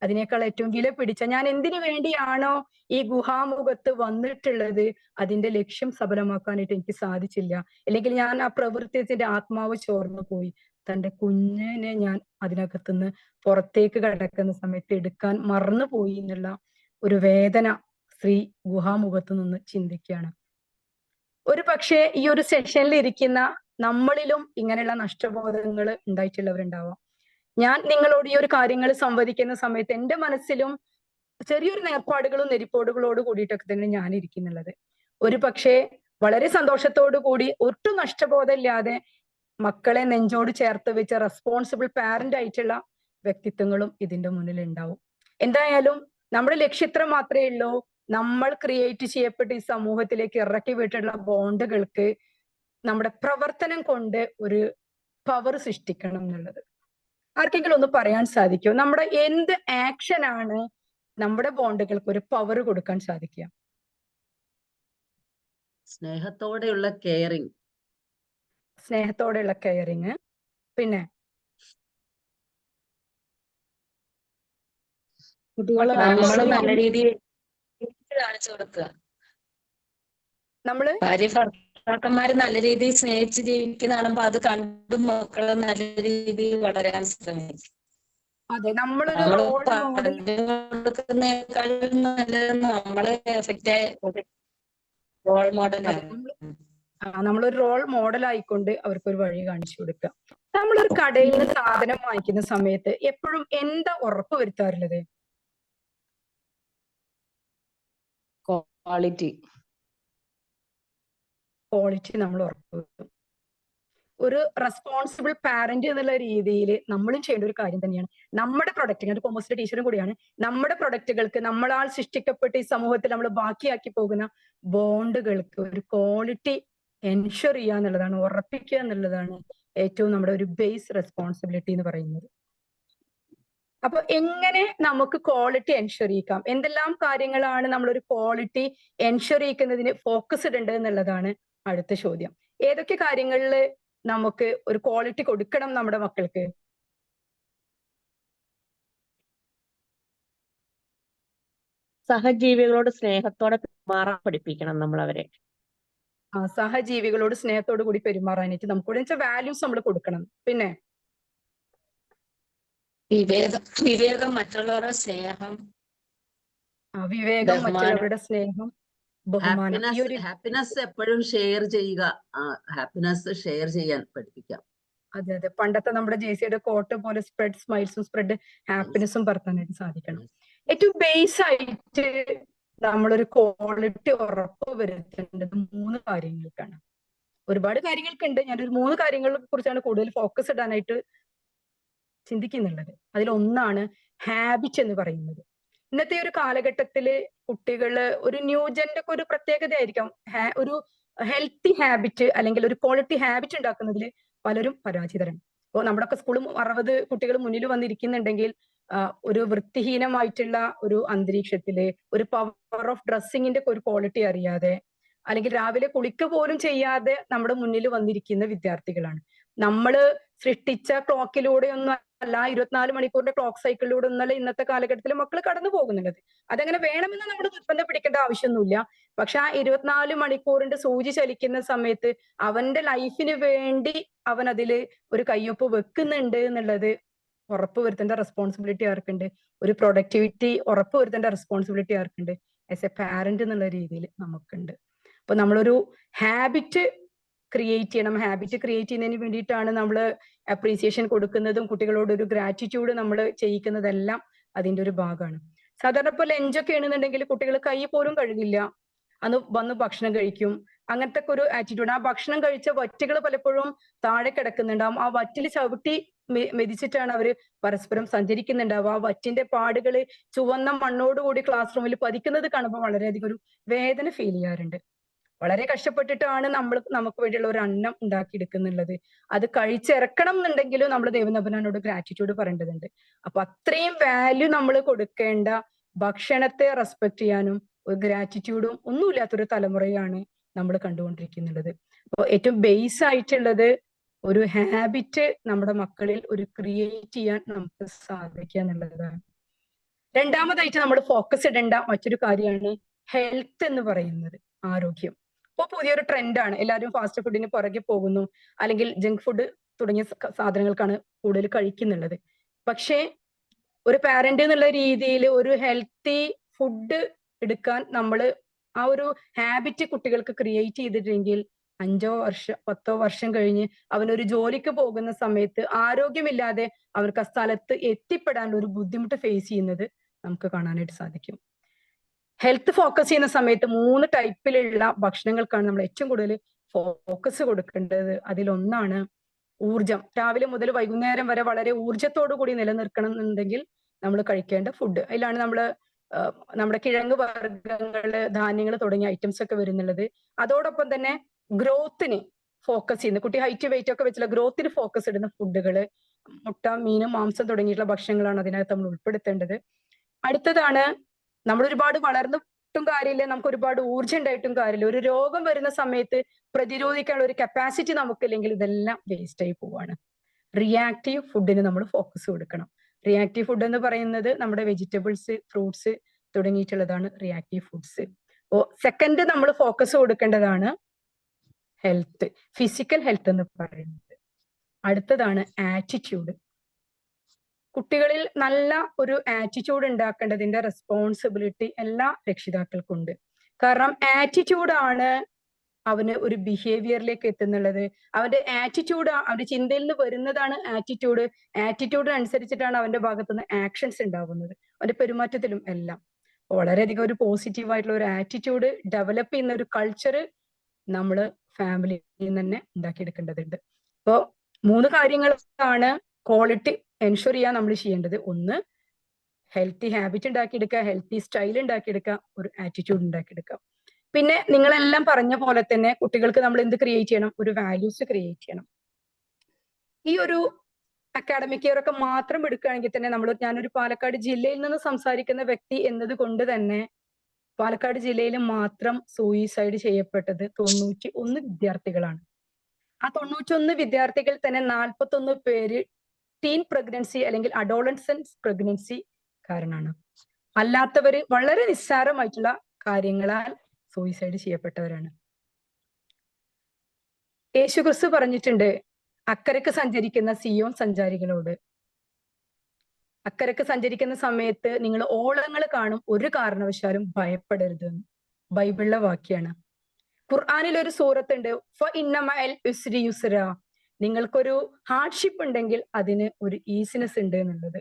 [SPEAKER 1] അതിനേക്കാൾ ഏറ്റവും വില പിടിച്ച, ഞാൻ എന്തിനു വേണ്ടിയാണോ ഈ ഗുഹാമുഖത്ത് വന്നിട്ടുള്ളത്, അതിന്റെ ലക്ഷ്യം സഫലമാക്കാനായിട്ട് എനിക്ക് സാധിച്ചില്ല. അല്ലെങ്കിൽ ഞാൻ ആ പ്രവൃത്തിയുടെ ആത്മാവ് ചോർന്നു പോയി. തന്റെ കുഞ്ഞിനെ ഞാൻ അതിനകത്തുനിന്ന് പുറത്തേക്ക് കടക്കുന്ന സമയത്ത് എടുക്കാൻ മറന്നുപോയി എന്നുള്ള ഒരു വേദന ശ്രീ ഗുഹാമുഖത്ത് നിന്ന് ചിന്തിക്കുകയാണ്. ഒരു പക്ഷേ ഈ ഒരു സെഷനിൽ ഇരിക്കുന്ന നമ്മളിലും ഇങ്ങനെയുള്ള നഷ്ടബോധങ്ങൾ ഉണ്ടായിട്ടുള്ളവരുണ്ടാവാം. ഞാൻ നിങ്ങളോട് ഈ ഒരു കാര്യങ്ങൾ സംവദിക്കുന്ന സമയത്ത് എൻ്റെ മനസ്സിലും ചെറിയൊരു നേർപ്പാടുകളും നെരിപ്പോടുകളോട് കൂടിയിട്ടൊക്കെ തന്നെ ഞാൻ ഇരിക്കുന്നുള്ളത്. ഒരു പക്ഷേ വളരെ സന്തോഷത്തോടു കൂടി ഒട്ടും നഷ്ടബോധമില്ലാതെ മക്കളെ നെഞ്ചോട് ചേർത്ത് വെച്ച റെസ്പോൺസിബിൾ പാരന്റ് ആയിട്ടുള്ള വ്യക്തിത്വങ്ങളും ഇതിന്റെ മുന്നിൽ ഉണ്ടാവും. എന്തായാലും നമ്മുടെ ലക്ഷ്യത്ര മാത്രമേ ഉള്ളൂ നമ്മൾ ക്രിയേറ്റ് ചെയ്യപ്പെട്ട ഈ സമൂഹത്തിലേക്ക് ഇറക്കി വിട്ടിട്ടുള്ള ബോണ്ടുകൾക്ക് നമ്മുടെ പ്രവർത്തനം കൊണ്ട് ഒരു പവർ സൃഷ്ടിക്കണം എന്നുള്ളത്. ആർക്കെങ്കിലും ഒന്ന് പറയാൻ സാധിക്കുമോ? നമ്മുടെ എന്ത് ആക്ഷനാണ് നമ്മുടെ ബോണ്ടുകൾക്ക് ഒരു പവർ കൊടുക്കാൻ സാധിക്കുക?
[SPEAKER 3] സ്നേഹത്തോടെയുള്ള കെയറിങ്.
[SPEAKER 1] സ്നേഹത്തോടെയുള്ള കെയറിങ്. പിന്നെ
[SPEAKER 4] കുട്ടികളെ നമ്മള് നല്ല രീതിയിൽ കാണിച്ചു കൊടുക്കുക.
[SPEAKER 1] നമ്മള്
[SPEAKER 4] ഭാര്യ ഭർത്താക്കന്മാര് നല്ല രീതിയിൽ സ്നേഹിച്ച് ജീവിക്കുന്ന കാണുമ്പോ അത് കണ്ടും മക്കളെ നല്ല രീതിയിൽ വളരാൻ ശ്രമിക്കും.
[SPEAKER 1] അതെ, നമ്മളൊരു റോൾ മോഡൽ
[SPEAKER 4] കൊടുക്കുന്നേക്കാളും നല്ലത് നമ്മള് എഫക്റ്റ് റോൾ മോഡലാണ്.
[SPEAKER 1] നമ്മളൊരു റോൾ മോഡൽ ആയിക്കൊണ്ട് അവർക്കൊരു വഴി കാണിച്ചു കൊടുക്കുക. നമ്മളൊരു കടയിൽ നിന്ന് സാധനം വാങ്ങിക്കുന്ന സമയത്ത് എപ്പോഴും എന്താ ഉറപ്പ് വരുത്താറുള്ളത്?
[SPEAKER 4] ക്വാളിറ്റി
[SPEAKER 1] നമ്മൾ ഉറപ്പുവരുത്തും. ഒരു റെസ്പോൺസിബിൾ പാരന്റ് എന്നുള്ള രീതിയിൽ നമ്മളും ചെയ്യേണ്ട ഒരു കാര്യം തന്നെയാണ്. നമ്മുടെ പ്രൊഡക്റ്റ്, ഞാൻ കൊമേഴ്സിലെ ടീച്ചറും കൂടിയാണ്, നമ്മുടെ പ്രൊഡക്റ്റുകൾക്ക് നമ്മളാൽ സൃഷ്ടിക്കപ്പെട്ട ഈ സമൂഹത്തിൽ നമ്മൾ ബാക്കിയാക്കി പോകുന്ന ബോണ്ടുകൾക്ക് ഒരു ക്വാളിറ്റി എൻഷുർ ചെയ്യുക എന്നുള്ളതാണ്, ഉറപ്പിക്കുക എന്നുള്ളതാണ് ഏറ്റവും നമ്മുടെ ഒരു ബേസ് റെസ്പോൺസിബിലിറ്റി എന്ന് പറയുന്നത്. അപ്പൊ എങ്ങനെ നമുക്ക് ക്വാളിറ്റി എൻഷുർ ചെയ്യിക്കാം, എന്തെല്ലാം കാര്യങ്ങളാണ് നമ്മളൊരു ക്വാളിറ്റി എൻഷുർ ചെയ്യിക്കുന്നതിന് ഫോക്കസ് ഇടേണ്ടത് എന്നുള്ളതാണ് അടുത്ത ചോദ്യം. ഏതൊക്കെ കാര്യങ്ങളിൽ നമുക്ക് ഒരു ക്വാളിറ്റി കൊടുക്കണം നമ്മുടെ മക്കൾക്ക്?
[SPEAKER 5] സഹജീവികളോട് സ്നേഹത്തോടെ പെരുമാറാൻ പഠിപ്പിക്കണം നമ്മൾ അവരെ.
[SPEAKER 1] സഹജീവികളോട് സ്നേഹത്തോടു കൂടി പെരുമാറാനായിട്ട് നമുക്ക് വാല്യൂസ് നമ്മൾ കൊടുക്കണം. പിന്നെ
[SPEAKER 4] വിവേകം, മറ്റുള്ളവരുടെ സ്നേഹം,
[SPEAKER 1] വിവേകം, മറ്റുള്ളവരുടെ സ്നേഹം, ബഹുമാനം.
[SPEAKER 3] ഹാപ്പിനെസ് എപ്പോഴും ഷെയർ ചെയ്യുക, ഹാപ്പിനെസ് ഷെയർ ചെയ്യാൻ പഠിപ്പിക്കാം.
[SPEAKER 1] അതെ അതെ, പണ്ടത്തെ നമ്മുടെ JCയുടെ കോട്ട് പോലെ സ്പ്രെഡ് സ്മൈൽസും സ്പ്രെഡ് ഹാപ്പിനെസ്സും പറത്താനായിട്ട് സാധിക്കണം. ഏറ്റവും ബേസ് ആയിട്ട് നമ്മളൊരു ക്വാളിറ്റി ഉറപ്പ് വരുത്തേണ്ടത് 3 കാര്യങ്ങൾക്കാണ്. ഒരുപാട് കാര്യങ്ങൾക്കുണ്ട്, ഞാനൊരു 3 കാര്യങ്ങളെ കുറിച്ചാണ് കൂടുതൽ ഫോക്കസ് ഇടാനായിട്ട് ചിന്തിക്കുന്നുള്ളത്. അതിലൊന്നാണ് ഹാബിറ്റ് എന്ന് പറയുന്നത്. ഇന്നത്തെ ഒരു കാലഘട്ടത്തില് കുട്ടികള് ഒരു ന്യൂജന്റെ ഒക്കെ ഒരു പ്രത്യേകത ആയിരിക്കാം, ഒരു ഹെൽത്തി ഹാബിറ്റ് അല്ലെങ്കിൽ ഒരു ക്വാളിറ്റി ഹാബിറ്റ് ഉണ്ടാക്കുന്നതിൽ പലരും പരാജിതരാണ്. അപ്പോൾ നമ്മുടെയൊക്കെ സ്കൂളും 60 കുട്ടികൾ മുന്നിൽ വന്നിരിക്കുന്നുണ്ടെങ്കിൽ ഒരു വൃത്തിഹീനമായിട്ടുള്ള ഒരു അന്തരീക്ഷത്തില് ഒരു പവർ ഓഫ് ഡ്രസ്സിങ്ങിന്റെ ഒരു ക്വാളിറ്റി അറിയാതെ, അല്ലെങ്കിൽ രാവിലെ കുളിക്ക പോലും ചെയ്യാതെ നമ്മുടെ മുന്നിൽ വന്നിരിക്കുന്ന വിദ്യാർത്ഥികളാണ്. നമ്മള് സൃഷ്ടിച്ച ക്ലോക്കിലൂടെ ഒന്നും അല്ല, 24 മണിക്കൂറിന്റെ ക്ലോക്ക് സൈക്കിളിലൂടെ ഒന്നല്ല ഇന്നത്തെ കാലഘട്ടത്തിൽ മക്കൾ കടന്നു പോകുന്നുള്ളത്. അതങ്ങനെ വേണമെന്ന് നമ്മൾ നിർബന്ധം പിടിക്കേണ്ട ആവശ്യമൊന്നുമില്ല. പക്ഷെ ആ 24 മണിക്കൂറിന്റെ സൂചി ചലിക്കുന്ന സമയത്ത് അവന്റെ ലൈഫിന് വേണ്ടി അവൻ അതില് ഒരു കയ്യൊപ്പ് വെക്കുന്നുണ്ട് എന്നുള്ളത് ഉറപ്പുവരുത്തേണ്ട റെസ്പോൺസിബിലിറ്റി ആർക്കുണ്ട്? ഒരു പ്രൊഡക്ടിവിറ്റി ഉറപ്പുവരുത്തേണ്ട റെസ്പോൺസിബിലിറ്റി ആർക്കുണ്ട്? ആസ് എ പാരന്റ് എന്നുള്ള രീതിയിൽ നമുക്കുണ്ട്. അപ്പൊ നമ്മളൊരു ഹാബിറ്റ് ക്രിയേറ്റ് ചെയ്യണം. ഹാബിറ്റ് ക്രിയേറ്റ് ചെയ്യുന്നതിന് വേണ്ടിയിട്ടാണ് നമ്മൾ അപ്രീസിയേഷൻ കൊടുക്കുന്നതും കുട്ടികളോട് ഒരു ഗ്രാറ്റിറ്റ്യൂഡ് നമ്മൾ ചെയ്യിക്കുന്നതെല്ലാം അതിന്റെ ഒരു ഭാഗമാണ്. സാധാരണ ഇപ്പോൾ ലഞ്ചൊക്കെ ആണെന്നുണ്ടെങ്കിൽ കുട്ടികൾ കൈ പോലും കഴുകില്ല, അന്ന് വന്ന് ഭക്ഷണം കഴിക്കും. അങ്ങനത്തെ ഒരു ആറ്റിറ്റ്യൂഡ്. ആ ഭക്ഷണം കഴിച്ച വറ്റുകൾ പലപ്പോഴും താഴെ കിടക്കുന്നുണ്ടാവും. ആ വറ്റിൽ ചവിട്ടി മെതിച്ചിട്ടാണ് അവര് പരസ്പരം സഞ്ചരിക്കുന്നുണ്ടാവുക. ആ വറ്റിന്റെ പാടുകൾ ചുവന്ന മണ്ണോടുകൂടി ക്ലാസ് റൂമിൽ പതിക്കുന്നത് കാണുമ്പോൾ വളരെയധികം ഒരു വേദന ഫീൽ ചെയ്യാറുണ്ട്. വളരെ കഷ്ടപ്പെട്ടിട്ടാണ് നമുക്ക് വേണ്ടിയുള്ള ഒരു അന്നം ഉണ്ടാക്കിയെടുക്കുന്നുള്ളത്. അത് കഴിച്ചിറക്കണം എന്നുണ്ടെങ്കിലും നമ്മൾ ദൈവനമ്പനോട് ഗ്രാറ്റിറ്റ്യൂഡ് പറയേണ്ടതുണ്ട്. അപ്പൊ അത്രയും വാല്യൂ നമ്മൾ കൊടുക്കേണ്ട ഭക്ഷണത്തെ റെസ്പെക്ട് ചെയ്യാനും ഒരു ഗ്രാറ്റിറ്റ്യൂഡും ഒന്നുമില്ലാത്തൊരു തലമുറയാണ് നമ്മൾ കണ്ടുകൊണ്ടിരിക്കുന്നുള്ളത്. അപ്പോൾ ഏറ്റവും ബേസ് ആയിട്ടുള്ളത് ഒരു ഹാബിറ്റ് നമ്മുടെ മക്കളിൽ ഒരു ക്രിയേറ്റ് ചെയ്യാൻ നമുക്ക് സാധിക്കുക എന്നുള്ളതാണ്. രണ്ടാമതായിട്ട് നമ്മൾ ഫോക്കസ് ഇടേണ്ട മറ്റൊരു കാര്യമാണ് ഹെൽത്ത് എന്ന് പറയുന്നത്, ആരോഗ്യം. ഇപ്പോൾ പുതിയൊരു ട്രെൻഡാണ്, എല്ലാവരും ഫാസ്റ്റ് ഫുഡിന് പുറകെ പോകുന്നു, അല്ലെങ്കിൽ ജങ്ക് ഫുഡ് തുടങ്ങിയ സാധനങ്ങൾക്കാണ് കൂടുതൽ കഴിക്കുന്നുള്ളത്. പക്ഷേ ഒരു പാരന്റ് എന്നുള്ള രീതിയിൽ ഒരു ഹെൽത്തി ഫുഡ് എടുക്കാൻ നമ്മൾ ആ ഒരു ഹാബിറ്റ് കുട്ടികൾക്ക് ക്രിയേറ്റ് ചെയ്തിട്ടുണ്ടെങ്കിൽ 5 വർഷം 10 വർഷം കഴിഞ്ഞ് അവനൊരു ജോലിക്ക് പോകുന്ന സമയത്ത് ആരോഗ്യമില്ലാതെ അവർക്ക് ആ സ്ഥലത്ത് എത്തിപ്പെടാനുള്ള ഒരു ബുദ്ധിമുട്ട് ഫേസ് ചെയ്യുന്നത് നമുക്ക് കാണാനായിട്ട് സാധിക്കും. ഹെൽത്ത് ഫോക്കസ് ചെയ്യുന്ന സമയത്ത് 3 ടൈപ്പിലുള്ള ഭക്ഷണങ്ങൾക്കാണ് നമ്മൾ ഏറ്റവും കൂടുതൽ ഫോക്കസ് കൊടുക്കേണ്ടത്. അതിലൊന്നാണ് ഊർജം. രാവിലെ മുതൽ വൈകുന്നേരം വരെ വളരെ ഊർജത്തോടു കൂടി നിലനിർത്തണം എന്നുണ്ടെങ്കിൽ നമ്മൾ കഴിക്കേണ്ട ഫുഡ്. അതിലാണ് നമ്മുടെ കിഴങ്ങ് വർഗ്ഗങ്ങള്, ധാന്യങ്ങൾ തുടങ്ങിയ ഐറ്റംസ് ഒക്കെ വരുന്നുള്ളത്. അതോടൊപ്പം തന്നെ ഗ്രോത്തിന് ഫോക്കസ് ചെയ്യുന്ന, കുട്ടി ഹൈറ്റ് വെയിറ്റ് ഒക്കെ വെച്ചുള്ള ഗ്രോത്തിന് ഫോക്കസ് ഇടുന്ന ഫുഡുകള്, മുട്ട, മീനും, മാംസം തുടങ്ങിയിട്ടുള്ള ഭക്ഷണങ്ങളാണ് അതിനകത്ത് നമ്മൾ ഉൾപ്പെടുത്തേണ്ടത്. അടുത്തതാണ്, നമ്മൾ ഒരുപാട് വളർന്നിട്ടും കാര്യമില്ല, നമുക്ക് ഒരുപാട് ഊർജ്ജം ഉണ്ടായിട്ടും കാര്യമില്ല. ഒരു രോഗം വരുന്ന സമയത്ത് പ്രതിരോധിക്കാനുള്ള ഒരു കപ്പാസിറ്റി നമുക്കില്ലെങ്കിൽ ഇതെല്ലാം വേസ്റ്റ് ആയി പോവാണ്. റിയാക്റ്റീവ് ഫുഡിന് നമ്മൾ ഫോക്കസ് കൊടുക്കണം. റിയാക്റ്റീവ് ഫുഡ് എന്ന് പറയുന്നത് നമ്മുടെ വെജിറ്റബിൾസ്, ഫ്രൂട്ട്സ് തുടങ്ങിയിട്ടുള്ളതാണ് റിയാക്റ്റീവ് ഫുഡ്സ്. അപ്പോ സെക്കൻഡ് നമ്മൾ ഫോക്കസ് കൊടുക്കേണ്ടതാണ് ഹെൽത്ത്, ഫിസിക്കൽ ഹെൽത്ത് എന്ന് പറയുന്നത്. അടുത്തതാണ് ആറ്റിറ്റ്യൂഡ്. കുട്ടികളിൽ നല്ല ഒരു ആറ്റിറ്റ്യൂഡ് ഉണ്ടാക്കേണ്ടതിന്റെ റെസ്പോൺസിബിലിറ്റി എല്ലാ രക്ഷിതാക്കൾക്കുണ്ട്. കാരണം ആറ്റിറ്റ്യൂഡാണ് അവന് ഒരു ബിഹേവിയറിലേക്ക് എത്തുന്നുള്ളത്. അവന്റെ ആറ്റിറ്റ്യൂഡ്, അവന്റെ ചിന്തയിൽ നിന്ന് വരുന്നതാണ് ആറ്റിറ്റ്യൂഡ്. ആറ്റിറ്റ്യൂഡിനനുസരിച്ചിട്ടാണ് അവന്റെ ഭാഗത്തുനിന്ന് ആക്ഷൻസ് ഉണ്ടാവുന്നത്, അവന്റെ പെരുമാറ്റത്തിലും എല്ലാം. വളരെയധികം ഒരു പോസിറ്റീവ് ആയിട്ടുള്ള ഒരു ആറ്റിറ്റ്യൂഡ് ഡെവലപ്പ് ചെയ്യുന്ന ഒരു കൾച്ചർ നമ്മൾ ഫാമിലിയിൽ നിന്ന് തന്നെ ഉണ്ടാക്കിയെടുക്കേണ്ടതുണ്ട്. അപ്പോൾ 3 കാര്യങ്ങളാണ് ക്വാളിറ്റി എൻഷുർ ചെയ്യാൻ നമ്മൾ ചെയ്യേണ്ടത്. ഒന്ന്, ഹെൽത്തി ഹാബിറ്റ് ഉണ്ടാക്കിയെടുക്കുക, ഹെൽത്തി സ്റ്റൈൽ ഉണ്ടാക്കിയെടുക്കുക, ഒരു ആറ്റിറ്റ്യൂഡ് ഉണ്ടാക്കിയെടുക്കുക. പിന്നെ നിങ്ങളെല്ലാം പറഞ്ഞ പോലെ തന്നെ കുട്ടികൾക്ക് നമ്മൾ എന്ത് ക്രിയേറ്റ് ചെയ്യണം? ഒരു വാല്യൂസ് ക്രിയേറ്റ് ചെയ്യണം. ഈ ഒരു അക്കാഡമിക് ഇയർ ഒക്കെ മാത്രം എടുക്കുകയാണെങ്കിൽ തന്നെ ഞാനൊരു പാലക്കാട് ജില്ലയിൽ നിന്ന് സംസാരിക്കുന്ന വ്യക്തി എന്നത് കൊണ്ട് തന്നെ പാലക്കാട് ജില്ലയിൽ മാത്രം സൂയിസൈഡ് ചെയ്യപ്പെട്ടത് 91 വിദ്യാർത്ഥികളാണ്. ആ 91 വിദ്യാർത്ഥികൾ തന്നെ 41 പേര് ടീൻ പ്രഗ്നൻസി അല്ലെങ്കിൽ അഡോളസൻസ് പ്രഗ്നൻസി കാരണമാണ്. അല്ലാത്തവര് വളരെ നിസ്സാരമായിട്ടുള്ള കാര്യങ്ങളാൽ സൂയിസൈഡ് ചെയ്യപ്പെട്ടവരാണ്. യേശുക്രിസ്തു പറഞ്ഞിട്ടുണ്ട് അക്കരക്ക് സഞ്ചരിക്കുന്ന സിയോൻ സഞ്ചാരികളോട്, അക്കരക്ക് സഞ്ചരിക്കുന്ന സമയത്ത് നിങ്ങൾ ഓളങ്ങൾ കാണും, ഒരു കാരണവശാലും ഭയപ്പെടരുത്. ബൈബിളിലെ വാക്യാണ്. ഖുർആനിൽ ഒരു സൂറത്തുണ്ട്, ഫ ഇന്ന മഅൽ ഉസ്രി യുസ്ര, നിങ്ങൾക്കൊരു ഹാർഡ്ഷിപ്പ് ഉണ്ടെങ്കിൽ അതിന് ഒരു ഈസിനെസ് ഉണ്ട് എന്നുള്ളത്.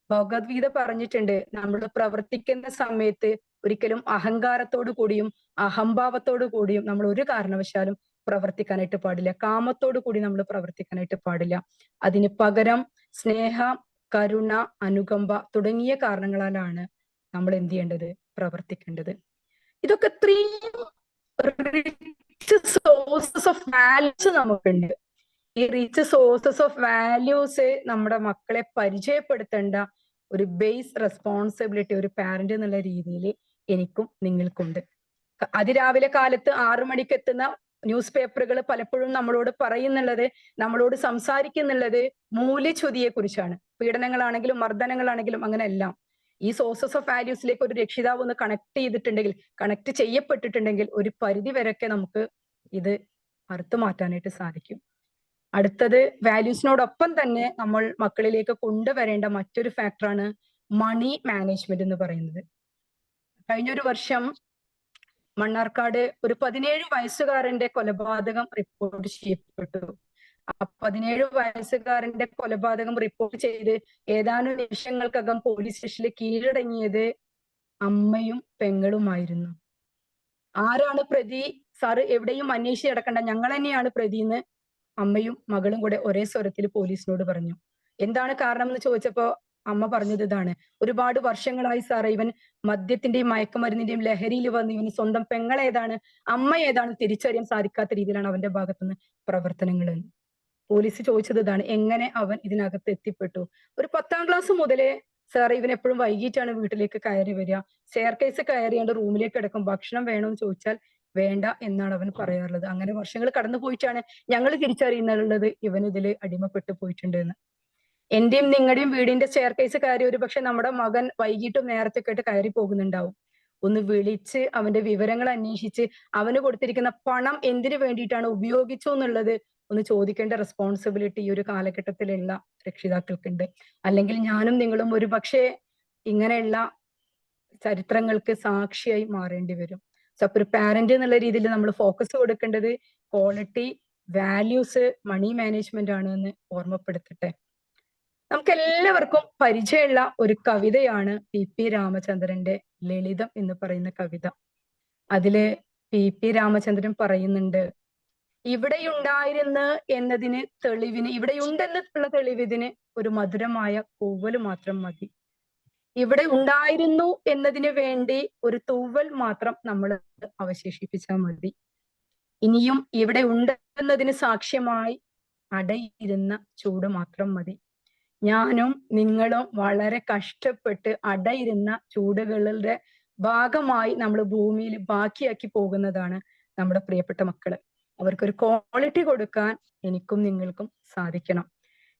[SPEAKER 1] ഭഗവത്ഗീത പറഞ്ഞിട്ടുണ്ട്, നമ്മൾ പ്രവർത്തിക്കുന്ന സമയത്ത് ഒരിക്കലും അഹങ്കാരത്തോടു കൂടിയും അഹംഭാവത്തോടു കൂടിയും നമ്മൾ ഒരു കാരണവശാലും പ്രവർത്തിക്കാനായിട്ട് പാടില്ല. കാമത്തോടു കൂടി നമ്മൾ പ്രവർത്തിക്കാനായിട്ട് പാടില്ല. അതിന് പകരം സ്നേഹം, കരുണ, അനുകമ്പ തുടങ്ങിയ കാരണങ്ങളാലാണ് നമ്മൾ എന്ത് ചെയ്യേണ്ടത്? പ്രവർത്തിക്കേണ്ടത്. ഇതൊക്കെ ഇത്രയും റിച്ച് സോഴ്സസ് ഓഫ് വാല്യൂസ് നമുക്കുണ്ട്. ഈ റിച്ച് സോഴ്സസ് ഓഫ് വാല്യൂസ് നമ്മുടെ മക്കളെ പരിചയപ്പെടുത്തേണ്ട ഒരു ബേസ് റെസ്പോൺസിബിലിറ്റി ഒരു പാരന്റ് എന്നുള്ള രീതിയിൽ എനിക്കും നിങ്ങൾക്കുണ്ട്. അതിരാവിലെ കാലത്ത് 6 മണിക്ക് എത്തുന്ന ന്യൂസ് പേപ്പറുകൾ പലപ്പോഴും നമ്മളോട് പറയുന്നുള്ളത്, നമ്മളോട് സംസാരിക്കുന്നുള്ളത് മൂല്യച്യുതിയെ കുറിച്ചാണ്. പീഡനങ്ങളാണെങ്കിലും മർദ്ദനങ്ങളാണെങ്കിലും അങ്ങനെ എല്ലാം. ഈ സോഴ്സസ് ഓഫ് വാല്യൂസിലേക്ക് ഒരു രക്ഷിതാവ് ഒന്ന് കണക്ട് ചെയ്യപ്പെട്ടിട്ടുണ്ടെങ്കിൽ ഒരു പരിധി വരെയൊക്കെ നമുക്ക് ഇത് അറുത്തു മാറ്റാനായിട്ട് സാധിക്കും. അടുത്തത്, വാല്യൂസിനോടൊപ്പം തന്നെ നമ്മൾ മക്കളിലേക്ക് കൊണ്ടുവരേണ്ട മറ്റൊരു ഫാക്ടറാണ് മണി മാനേജ്മെന്റ് എന്ന് പറയുന്നത്. കഴിഞ്ഞൊരു വർഷം മണ്ണാർക്കാട് ഒരു 17 വയസ്സുകാരന്റെ കൊലപാതകം റിപ്പോർട്ട് ചെയ്യപ്പെട്ടു. ആ 17 വയസ്സുകാരന്റെ കൊലപാതകം റിപ്പോർട്ട് ചെയ്ത് ഏതാനും നിമിഷങ്ങൾക്കകം പോലീസ് സ്റ്റേഷനിൽ കീഴടങ്ങിയത് അമ്മയും പെങ്ങളുമായിരുന്നു. ആരാണ് പ്രതി? സാറ് എവിടെയും അന്വേഷിച്ച് കിടക്കണ്ട, ഞങ്ങൾ തന്നെയാണ് പ്രതി എന്ന് അമ്മയും മകളും കൂടെ ഒരേ സ്വരത്തിൽ പോലീസിനോട് പറഞ്ഞു. എന്താണ് കാരണം എന്ന് ചോദിച്ചപ്പോ അമ്മ പറഞ്ഞത് ഇതാണ്, ഒരുപാട് വർഷങ്ങളായി സാറേ ഇവൻ മദ്യത്തിന്റെയും മയക്കുമരുന്നിന്റെയും ലഹരിയിൽ വന്ന് ഇവന് സ്വന്തം പെങ്ങളേതാണ് അമ്മ ഏതാണ് തിരിച്ചറിയാൻ സാധിക്കാത്ത രീതിയിലാണ് അവന്റെ ഭാഗത്തുനിന്ന് പ്രവർത്തനങ്ങൾ. പോലീസ് ചോദിച്ചത് ഇതാണ്, എങ്ങനെ അവൻ ഇതിനകത്ത് എത്തിപ്പെട്ടു? ഒരു 10ാം ക്ലാസ് മുതലേ സാറേ ഇവൻ എപ്പോഴും വൈകിട്ടാണ് വീട്ടിലേക്ക് കയറി വരിക, സ്റ്റെയർ കേസ് കയറിയാണ്ട് റൂമിലേക്ക് കിടക്കും, ഭക്ഷണം വേണമെന്ന് ചോദിച്ചാൽ വേണ്ട എന്നാണ് അവൻ പറയാറുള്ളത്. അങ്ങനെ വർഷങ്ങൾ കടന്നു പോയിട്ടാണ് ഞങ്ങൾ തിരിച്ചറിയുന്നുള്ളത് ഇവൻ ഇതിൽ അടിമപ്പെട്ടു പോയിട്ടുണ്ട് എന്ന്. എന്റെയും നിങ്ങളുടെയും വീടിന്റെ സ്റ്റെയർ കേസ് കയറി ഒരു പക്ഷെ നമ്മുടെ മകൻ വൈകിട്ടും നേരത്തെ ആയിട്ട് കയറി പോകുന്നുണ്ടാവും. ഒന്ന് വിളിച്ച് അവന്റെ വിവരങ്ങൾ അന്വേഷിച്ച് അവന് കൊടുത്തിരിക്കുന്ന പണം എന്തിനു വേണ്ടിയിട്ടാണ് ഉപയോഗിച്ചു എന്നുള്ളത് ഒന്ന് ചോദിക്കേണ്ട റെസ്പോൺസിബിലിറ്റി ഈ ഒരു കാലഘട്ടത്തിലുള്ള രക്ഷിതാക്കൾക്കുണ്ട്. അല്ലെങ്കിൽ ഞാനും നിങ്ങളും ഒരു പക്ഷേ ഇങ്ങനെയുള്ള ചരിത്രങ്ങൾക്ക് സാക്ഷിയായി മാറേണ്ടി വരും. സോ അപ്പൊ ഒരു പാരന്റ് എന്നുള്ള രീതിയിൽ നമ്മൾ ഫോക്കസ് കൊടുക്കേണ്ടത് ക്വാളിറ്റി, വാല്യൂസ്, മണി മാനേജ്മെന്റ് ആണ് എന്ന് ഓർമ്മപ്പെടുത്തട്ടെ. നമുക്ക് എല്ലാവർക്കും പരിചയമുള്ള ഒരു കവിതയാണ് PP രാമചന്ദ്രന്റെ ലളിതം എന്ന് പറയുന്ന കവിത. അതില് PP രാമചന്ദ്രൻ പറയുന്നുണ്ട്, ഇവിടെയുണ്ടായിരുന്നു എന്നതിന് തെളിവിന്, ഇവിടെയുണ്ടെന്നുള്ള തെളിവിന് ഒരു മധുരമായ കൂവൽ മാത്രം മതി. ഇവിടെ ഉണ്ടായിരുന്നു എന്നതിന് വേണ്ടി ഒരു തൂവൽ മാത്രം നമ്മൾ അവശേഷിപ്പിച്ചാൽ മതി. ഇനിയും ഇവിടെ ഉണ്ടെന്നതിന് സാക്ഷ്യമായി അടയിരുന്ന ചൂട് മാത്രം മതി. ഞാനും നിങ്ങളും വളരെ കഷ്ടപ്പെട്ട് അടയിരുന്ന ചൂടുകളുടെ ഭാഗമായി നമ്മൾ ഭൂമിയിൽ ബാക്കിയാക്കി പോകുന്നതാണ് നമ്മുടെ പ്രിയപ്പെട്ട മക്കള്. അവർക്കൊരു ക്വാളിറ്റി കൊടുക്കാൻ എനിക്കും നിങ്ങൾക്കും സാധിക്കണം.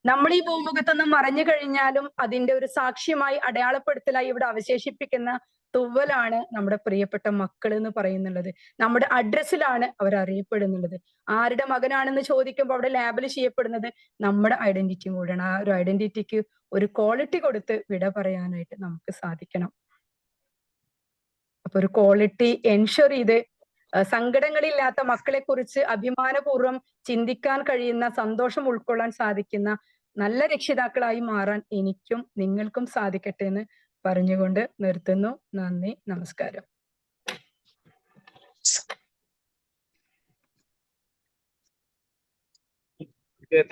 [SPEAKER 1] നമ്മൾ ഈ ഭൂമുഖത്തൊന്നും മറഞ്ഞു കഴിഞ്ഞാലും അതിന്റെ ഒരു സാക്ഷ്യമായി അടയാളപ്പെടുത്തലായി ഇവിടെ അവശേഷിപ്പിക്കുന്ന തുവലാണ് നമ്മുടെ പ്രിയപ്പെട്ട മക്കൾ എന്ന് പറയുന്നുള്ളത്. നമ്മുടെ അഡ്രസ്സിലാണ് അവർ അറിയപ്പെടുന്നുള്ളത്. ആരുടെ മകനാണെന്ന് ചോദിക്കുമ്പോൾ അവിടെ ലാബിൽ ചെയ്യപ്പെടുന്നത് നമ്മുടെ ഐഡന്റിറ്റിയും കൂടെയാണ്. ആ ഒരു ഐഡന്റിറ്റിക്ക് ഒരു ക്വാളിറ്റി കൊടുത്ത് വിട പറയാനായിട്ട് നമുക്ക് സാധിക്കണം. അപ്പൊ ഒരു ക്വാളിറ്റി എൻഷുർ ചെയ്ത് സങ്കടങ്ങളില്ലാത്ത മക്കളെ കുറിച്ച് അഭിമാനപൂർവ്വം ചിന്തിക്കാൻ കഴിയുന്ന, സന്തോഷം ഉൾക്കൊള്ളാൻ സാധിക്കുന്ന നല്ല രക്ഷിതാക്കളായി മാറാൻ എനിക്കും നിങ്ങൾക്കും സാധിക്കട്ടെ എന്ന് പറഞ്ഞുകൊണ്ട് നിർത്തുന്നു. നന്ദി, നമസ്കാരം.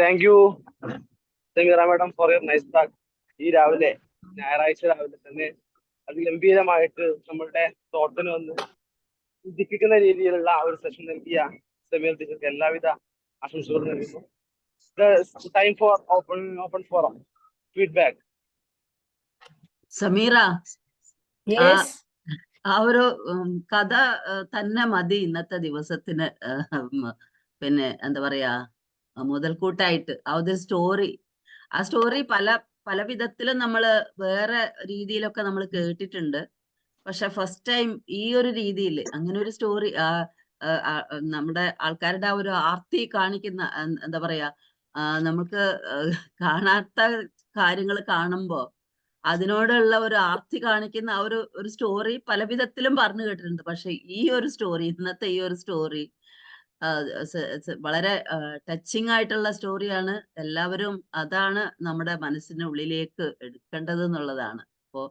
[SPEAKER 2] Thank you Sameera madam for your nice talk. ഈ രാവിലെ, ഞായറാഴ്ച രാവിലെ തന്നെ അതിഗംഭീരമായിട്ട് നമ്മളുടെ തോട്ടിന് വന്ന് ചിന്തിപ്പിക്കുന്ന രീതിയിലുള്ള ആ ഒരു സെഷൻ നൽകിയ സമീർ ടീച്ചർക്ക് എല്ലാവിധ ആശംസകളും നൽകുന്നു. Time for open forum feedback.
[SPEAKER 3] Sameera, ആ ഒരു കഥ തന്നെ മതി ഇന്നത്തെ ദിവസത്തിന് പിന്നെ എന്താ പറയാ മുതൽക്കൂട്ടായിട്ട്. ആ ഒരു സ്റ്റോറി, ആ സ്റ്റോറി പല വിധത്തിലും നമ്മള് വേറെ രീതിയിലൊക്കെ നമ്മൾ കേട്ടിട്ടുണ്ട്. പക്ഷെ ഫസ്റ്റ് ടൈം ഈ ഒരു രീതിയിൽ അങ്ങനെ ഒരു സ്റ്റോറി നമ്മുടെ ആൾക്കാരുടെ ആ ഒരു ആർത്തി കാണിക്കുന്ന, എന്താ പറയാ, നമുക്ക് കാണാത്ത കാര്യങ്ങൾ കാണുമ്പോ അതിനോടുള്ള ഒരു ആർത്തി കാണിക്കുന്ന ആ ഒരു സ്റ്റോറി പല വിധത്തിലും പറഞ്ഞു കേട്ടിട്ടുണ്ട്. പക്ഷെ ഈ ഒരു സ്റ്റോറി, ഇന്നത്തെ ഈ ഒരു സ്റ്റോറി വളരെ ടച്ചിങ് ആയിട്ടുള്ള സ്റ്റോറിയാണ്. എല്ലാവരും അതാണ് നമ്മുടെ മനസ്സിന്റെ ഉള്ളിലേക്ക് എടുക്കേണ്ടത് എന്നുള്ളതാണ്. അപ്പോ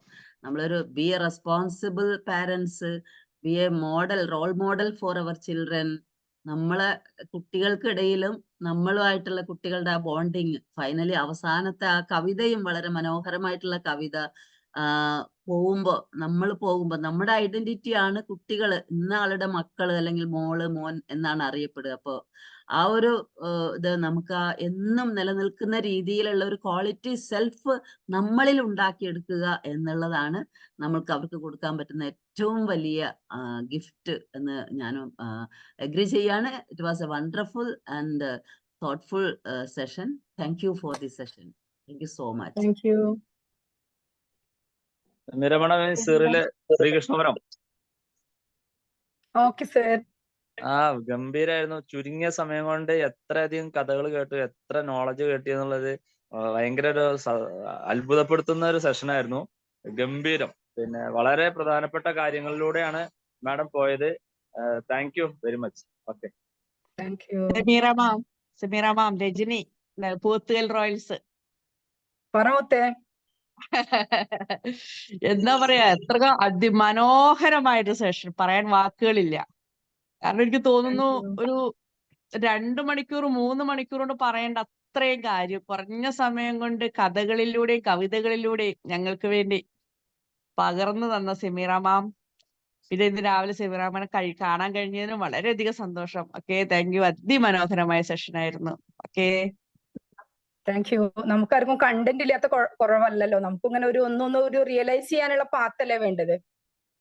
[SPEAKER 3] നമ്മളൊരു be a responsible parents, be a model, role model for our children. നമ്മളെ കുട്ടികൾക്കിടയിലും നമ്മളുമായിട്ടുള്ള കുട്ടികളുടെ ആ ബോണ്ടിങ്, ഫൈനലി അവസാനത്തെ ആ കവിതയും വളരെ മനോഹരമായിട്ടുള്ള കവിത. നമ്മൾ പോകുമ്പോ നമ്മുടെ ഐഡന്റിറ്റി ആണ് കുട്ടികൾ, ഇന്ന ആളുടെ മക്കള് അല്ലെങ്കിൽ മോള്, മോൻ എന്നാണ് അറിയപ്പെടുക. അപ്പൊ ആ ഒരു ഇത് നമുക്ക് എന്നും നിലനിൽക്കുന്ന രീതിയിലുള്ള ഒരു ക്വാളിറ്റി സെൽഫ് നമ്മളിൽ ഉണ്ടാക്കിയെടുക്കുക എന്നുള്ളതാണ് നമ്മൾക്ക് അവർക്ക് കൊടുക്കാൻ പറ്റുന്ന ഏറ്റവും വലിയ ഗിഫ്റ്റ് എന്ന് ഞാനും അഗ്രി ചെയ്യാണ്. It was A wonderful and thoughtful session. Thank you for this session. Thank you so much.
[SPEAKER 1] Thank you.
[SPEAKER 6] Sreekrishnapuram.
[SPEAKER 1] Okay sir.
[SPEAKER 6] ഗംഭീരായിരുന്നു. ചുരുങ്ങിയ സമയം കൊണ്ട് എത്രയധികം കഥകൾ കേട്ടു, എത്ര നോളജ് കേട്ടി എന്നുള്ളത് ഭയങ്കര ഒരു അത്ഭുതപ്പെടുത്തുന്ന ഒരു സെഷനായിരുന്നു. ഗംഭീരം. പിന്നെ വളരെ പ്രധാനപ്പെട്ട കാര്യങ്ങളിലൂടെയാണ് മാഡം പോയത്. Thank you very much. Okay,
[SPEAKER 1] thank you.
[SPEAKER 5] Sameera ma'am, Rajani, Pothukal Royals.
[SPEAKER 1] പറമത്തെ
[SPEAKER 5] എന്താ പറയാ, എത്ര അതിമനോഹരമായിട്ട് സെഷൻ, പറയാൻ വാക്കുകളില്ല. കാരണം എനിക്ക് തോന്നുന്നു ഒരു 2 മണിക്കൂർ 3 മണിക്കൂർ കൊണ്ട് പറയേണ്ട അത്രയും കാര്യം കുറഞ്ഞ സമയം കൊണ്ട് കഥകളിലൂടെയും കവിതകളിലൂടെയും ഞങ്ങൾക്ക് വേണ്ടി പകർന്നു തന്ന സമീറ മാം. പിന്നെ ഇന്ന് രാവിലെ സമീറ മാമിനെ കാണാൻ കഴിഞ്ഞതിന് വളരെയധികം സന്തോഷം. Okay, thank you. അതിമനോഹരമായ സെഷൻ ആയിരുന്നു. Okay,
[SPEAKER 1] thank you. നമുക്കാർക്കും കണ്ടന്റ് ഇല്ലാത്ത കുറവല്ലല്ലോ. നമുക്കിങ്ങനെ ഒരു റിയലൈസ് ചെയ്യാനുള്ള പാത്തല്ലേ വേണ്ടത്.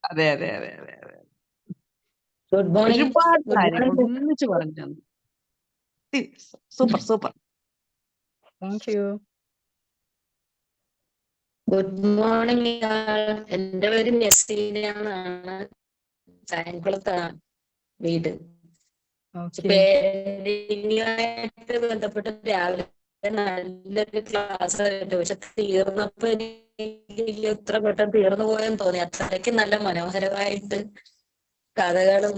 [SPEAKER 5] അതെ അതെ അതെ അതെ അതെ.
[SPEAKER 4] Good morning.
[SPEAKER 5] ഒരുപാട് കാര്യങ്ങൾ ഒന്നിച്ച് പറഞ്ഞു. Super super.
[SPEAKER 1] Thank you.
[SPEAKER 4] Good morning. എന്റെ പേര് നസീന എന്നാണ്. ചായക്കുളത്താണ് വീട്. പേരിങ്ങുമായിട്ട് ബന്ധപ്പെട്ട് രാവിലെ നല്ലൊരു ക്ലാസ് ആയിട്ട്, പക്ഷെ തീർന്നപ്പോ ഇത്ര പെട്ടെന്ന് തീർന്നു പോയെന്ന് തോന്നി. അത്രയ്ക്ക് നല്ല മനോഹരമായിട്ട് കഥകളും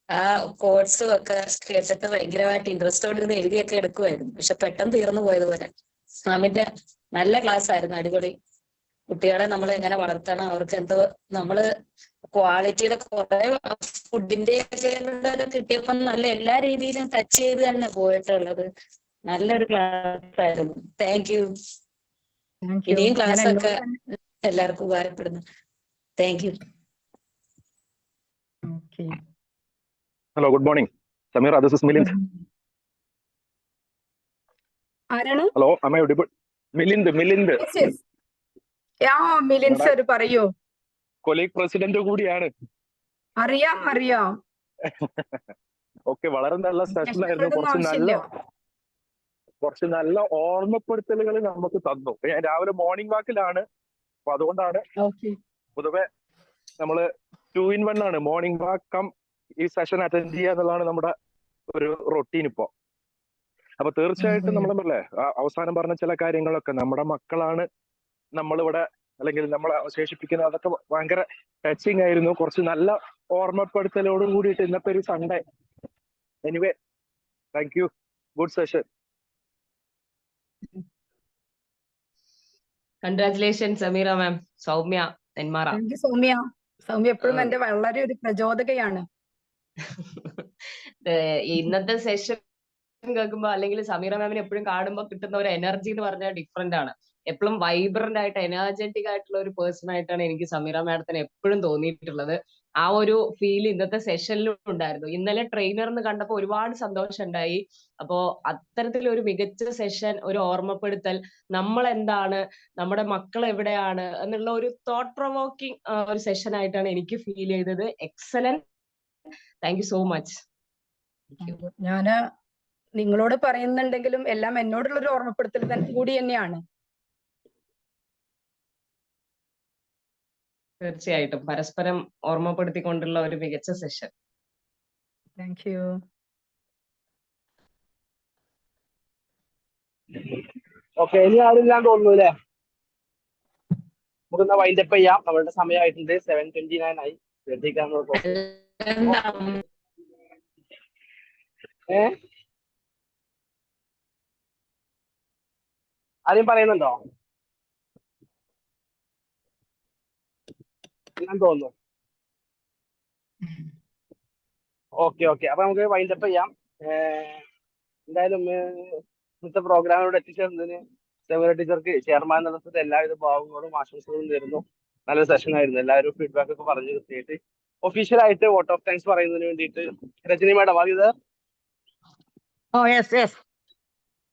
[SPEAKER 4] ആ കോഡ്സും ഒക്കെ കേട്ടിട്ട് ഭയങ്കരമായിട്ട് ഇൻട്രസ്റ്റോട് ഇരുന്ന് എഴുതിയൊക്കെ എടുക്കുമായിരുന്നു. പക്ഷെ പെട്ടെന്ന് തീർന്നു പോയതുപോലെ. മാമിന്റെ നല്ല ക്ലാസ് ആയിരുന്നു, അടിപൊളി. കുട്ടികളെ നമ്മൾ എങ്ങനെ വളർത്തണം, അവർക്ക് എന്തോ നമ്മള് ക്വാളിറ്റിയുടെ കുറെ ഫുഡിന്റെ ഒക്കെ കിട്ടിയപ്പോ നല്ല എല്ലാ രീതിയിലും ടച്ച് ചെയ്ത് തന്നെ പോയിട്ടുള്ളത്. നല്ലൊരു ക്ലാസ് ആയിരുന്നു. Thank you.
[SPEAKER 1] Thank you.
[SPEAKER 4] ഇനിയും
[SPEAKER 1] ഞാൻ
[SPEAKER 4] ക്ലാസ് ഒക്കെ
[SPEAKER 1] എന്നോട്
[SPEAKER 4] എല്ലാവർക്കും ഉപകാരപ്പെടുന്നു. Thank you.
[SPEAKER 1] Okay.
[SPEAKER 7] Hello, good morning. Samira, this is Milind.
[SPEAKER 1] ആരാണ്?
[SPEAKER 7] Hello, am I audible? Milind.
[SPEAKER 1] Yes, yes. Milind sir പറയൂ.
[SPEAKER 7] കൊളീഗ് പ്രസിഡന്റ് കൂടിയാണ്.
[SPEAKER 1] അറിയാം.
[SPEAKER 7] ഓക്കെ, വളരെ നല്ല സെഷൻ ആയിരുന്നു. കുറച്ച് നല്ല ഓർമ്മപ്പെടുത്തലുകൾ നമുക്ക് തന്നു. ഞാൻ രാവിലെ മോർണിംഗ് വാക്കിലാണ്, അപ്പൊ അതുകൊണ്ടാണ് പൊതുവെ നമ്മള് 2 in 1 ആണ്. മോർണിംഗ് വാക്ക് കം ഈ സെഷൻ അറ്റൻഡ് ചെയ്യുക എന്നുള്ളതാണ് നമ്മുടെ ഒരു റൊട്ടീൻ ഇപ്പോ. അപ്പൊ തീർച്ചയായിട്ടും നമ്മളല്ലേ അവസാനം പറഞ്ഞ ചില കാര്യങ്ങളൊക്കെ നമ്മുടെ മക്കളാണ് നമ്മളിവിടെ അല്ലെങ്കിൽ നമ്മളെ അവശേഷിപ്പിക്കുന്നത്. അതൊക്കെ ഭയങ്കര ടച്ചിങ് ആയിരുന്നു. കുറച്ച് നല്ല ഓർമ്മപ്പെടുത്തലോട് കൂടിയിട്ട് ഇന്നത്തെ ഒരു Sunday. Anyway, thank you. Good session.
[SPEAKER 8] Congratulation Sameera ma'am. Soumya Nenmara.
[SPEAKER 1] Soumya എപ്പോഴും എന്റെ വളരെ ഒരു പ്രചോദകയാണ്.
[SPEAKER 8] ഇന്നത്തെ സെഷൻ കേൾക്കുമ്പോ അല്ലെങ്കിൽ സമീറ മാമിനെ എപ്പോഴും കാണുമ്പോൾ കിട്ടുന്ന ഒരു എനർജി എന്ന് പറഞ്ഞാൽ ഡിഫറെന്റ് ആണ്. എപ്പോഴും വൈബ്രന്റ് ആയിട്ട് എനർജറ്റിക് ആയിട്ടുള്ള ഒരു പേഴ്സൺ ആയിട്ടാണ് എനിക്ക് സമീറ മാഡത്തിനെ എപ്പോഴും തോന്നിയിട്ടുള്ളത്. ആ ഒരു ഫീൽ ഇന്നത്തെ സെഷനിലും ഉണ്ടായിരുന്നു. ഇന്നലെ ട്രെയിനറിന് കണ്ടപ്പോൾ ഒരുപാട് സന്തോഷം ഉണ്ടായി. അപ്പോ അത്തരത്തിലൊരു മികച്ച സെഷൻ, ഒരു ഓർമ്മപ്പെടുത്തൽ, നമ്മൾ എന്താണ്, നമ്മുടെ മക്കൾ എവിടെയാണ് എന്നുള്ള ഒരു തോട്ട് പ്രൊവോക്കിംഗ് ഒരു സെഷൻ ആയിട്ടാണ് എനിക്ക് ഫീൽ ചെയ്തത്. Excellent. Thank you so much.
[SPEAKER 1] ഞാന് നിങ്ങളോട് പറയുന്നുണ്ടെങ്കിലും എല്ലാം എന്നോടുള്ള ഒരു ഓർമ്മപ്പെടുത്തൽ കൂടി തന്നെയാണ്.
[SPEAKER 8] തീർച്ചയായിട്ടും പരസ്പരം ഓർമ്മപ്പെടുത്തിക്കൊണ്ടുള്ള ഒരു മികച്ച സെഷൻ.
[SPEAKER 1] Thank you.
[SPEAKER 2] ഓക്കെ, ഇനി ആരില്ലാന്ന് തോന്നുന്നു അല്ലേ? നമുക്കൊന്ന് വൈൻഡപ്പ് ചെയ്യാം. നമ്മളുടെ സമയമായിട്ടുണ്ട്. 7:29 ആയി. ആരെയും പറയുന്നുണ്ടോ? ഞാൻ തോന്നുന്നു. ഓക്കെ. അപ്പൊ നമുക്ക് വൈൻഡപ്പ് ചെയ്യാം. എന്തായാലും ഇന്നത്തെ പ്രോഗ്രാമിലൂടെ എത്തിച്ചേർന്നതിന് സമീറ ടീച്ചർക്ക് ചെയർമാൻ നടത്തുന്ന എല്ലാവിധ ഭാവങ്ങളും ആശംസകളും നേരുന്നു. നല്ലൊരു സെഷൻ ആയിരുന്നു. എല്ലാവരും ഫീഡ്ബാക്ക് ഒക്കെ പറഞ്ഞു കിട്ടിയിട്ട് ഒഫീഷ്യലായിട്ട് വോട്ട് ഓഫ് താങ്ക്സ് പറയുന്നതിന് വേണ്ടിയിട്ട് രജനി മാഡം ആദ്യത്.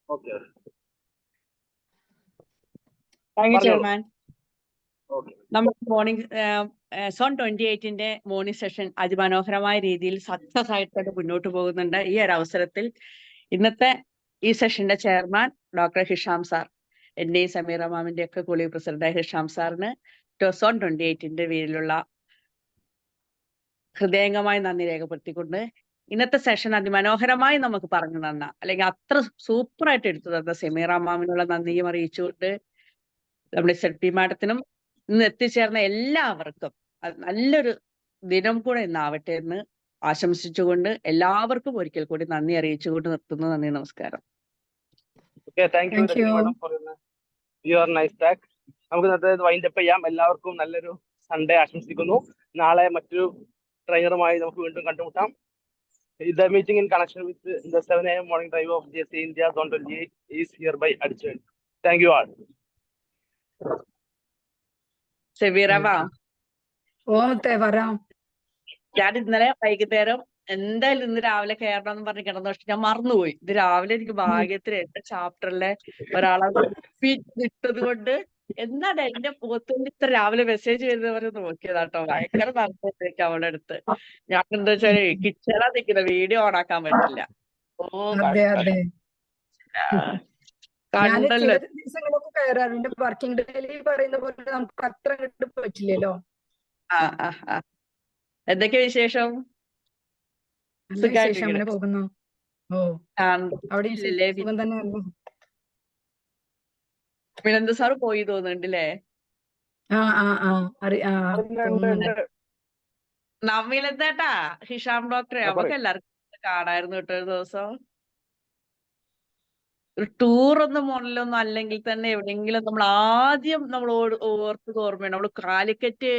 [SPEAKER 2] ഓക്കെ.
[SPEAKER 5] Thank you chairman. നമ്മുടെ മോർണിംഗ് സോൺ 28ന്റെ മോർണിംഗ് സെഷൻ അതിമനോഹരമായ രീതിയിൽ സക്സസ് ആയിട്ട് മുന്നോട്ട് പോകുന്നുണ്ട്. ഈ ഒരു അവസരത്തിൽ ഇന്നത്തെ ഈ സെഷന്റെ ചെയർമാൻ ഡോക്ടർ ഹിഷാം സാർ, എന്റെയും സമീറ മാമിന്റെ ഒക്കെ കൊളീഗ് പ്രസിഡന്റായ ഹിഷാം സാറിന് സോൺ 28ന്റെ പേരിലുള്ള ഹൃദയംഗമായി നന്ദി രേഖപ്പെടുത്തിക്കൊണ്ട് ഇന്നത്തെ സെഷൻ അതിമനോഹരമായി നമുക്ക് പറഞ്ഞു തന്ന, അല്ലെങ്കിൽ അത്ര സൂപ്പറായിട്ട് എടുത്തു തന്ന സമീറ മാമിനുള്ള നന്ദിയും അറിയിച്ചുകൊണ്ട് നമ്മുടെ സെൽപി മാഡത്തിനും ഇന്ന് എത്തിച്ചേർന്ന എല്ലാവർക്കും നല്ലൊരു ദിനം കൂടെ ഇന്നാവട്ടെ എന്ന് ആശംസിച്ചുകൊണ്ട് എല്ലാവർക്കും ഒരിക്കൽ കൂടി നന്ദി അറിയിച്ചുകൊണ്ട് നിർത്തുന്നു. നന്ദി, നമസ്കാരം.
[SPEAKER 2] നമുക്ക് ഇന്നത്തെ വൈൻഡപ്പ് ചെയ്യാം. എല്ലാവർക്കും നല്ലൊരു സൺഡേ ആശംസിക്കുന്നു. നാളെ മറ്റൊരു ട്രെയിനറുമായി നമുക്ക് വീണ്ടും കണ്ടുമുട്ടാം. The meeting in connection with the 7 AM morning drive of JC India Zone 28 is hereby adjourned. Thank you all.
[SPEAKER 5] ഞാൻ ഇന്നലെ വൈകുന്നേരം എന്തായാലും ഇന്ന് രാവിലെ കയറണം എന്ന് പറഞ്ഞ് കിടന്നു. പക്ഷെ ഞാൻ മറന്നുപോയി. ഇത് രാവിലെ എനിക്ക് ഭാഗ്യത്തിന് എന്റെ ചാപ്റ്ററിലെ ഒരാളെ ഇട്ടത് കൊണ്ട് എന്താണ് എന്റെ മുഖത്തുകൊണ്ട് ഇത്ര രാവിലെ മെസ്സേജ് ചെയ്തവരെ നോക്കിയതാട്ടോ. ഭയങ്കര നന്ദിയൊക്കെ അവളുടെ അടുത്ത്. ഞാൻ എന്താ വെച്ചാല് കിച്ചണാ നിൽക്കുന്ന വീഡിയോ ഓൺ ആക്കാൻ പറ്റില്ല. കണ്ടല്ലോ.
[SPEAKER 1] വർക്കിംഗ് ഡേയിൽ പറയുന്ന പോലെ നമുക്ക് അത്ര പറ്റില്ലല്ലോ.
[SPEAKER 5] എന്തൊക്കെ വിശേഷം?
[SPEAKER 1] അങ്ങനെ പോകുന്നു. അവിടെ
[SPEAKER 5] മിലന്ത് സാറ് പോയി തോന്നുന്നുണ്ടല്ലേ?
[SPEAKER 1] ആ ആ ആ
[SPEAKER 7] ഉണ്ട്
[SPEAKER 1] തോന്നുന്നുണ്ട്.
[SPEAKER 5] നവീനത്തേട്ടാ, ഹിഷാം ഡോക്ടറെ നമുക്ക്
[SPEAKER 7] പറയും.
[SPEAKER 5] എല്ലാവർക്കും കാണായിരുന്നു കേട്ടോ ഒരു ദിവസം. ഒരു ടൂറൊന്നും മുന്നിലൊന്നും അല്ലെങ്കിൽ തന്നെ എവിടെയെങ്കിലും നമ്മൾ ആദ്യം നമ്മൾ ഓർത്തത് ഓർമ്മയാണ്. നമ്മൾ കാലിക്കറ്റ്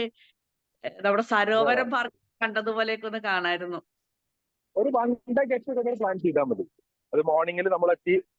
[SPEAKER 5] നമ്മുടെ സരോവരം പാർക്ക് കണ്ടതുപോലെയൊക്കെ ഒന്ന് കാണായിരുന്നു.
[SPEAKER 7] ഒരു 1 ഡേ ഗെറ്റ് ടുഗദർ പ്ലാൻ ചെയ്താൽ മതി. അത് മോർണിംഗിൽ നമ്മൾ എത്തി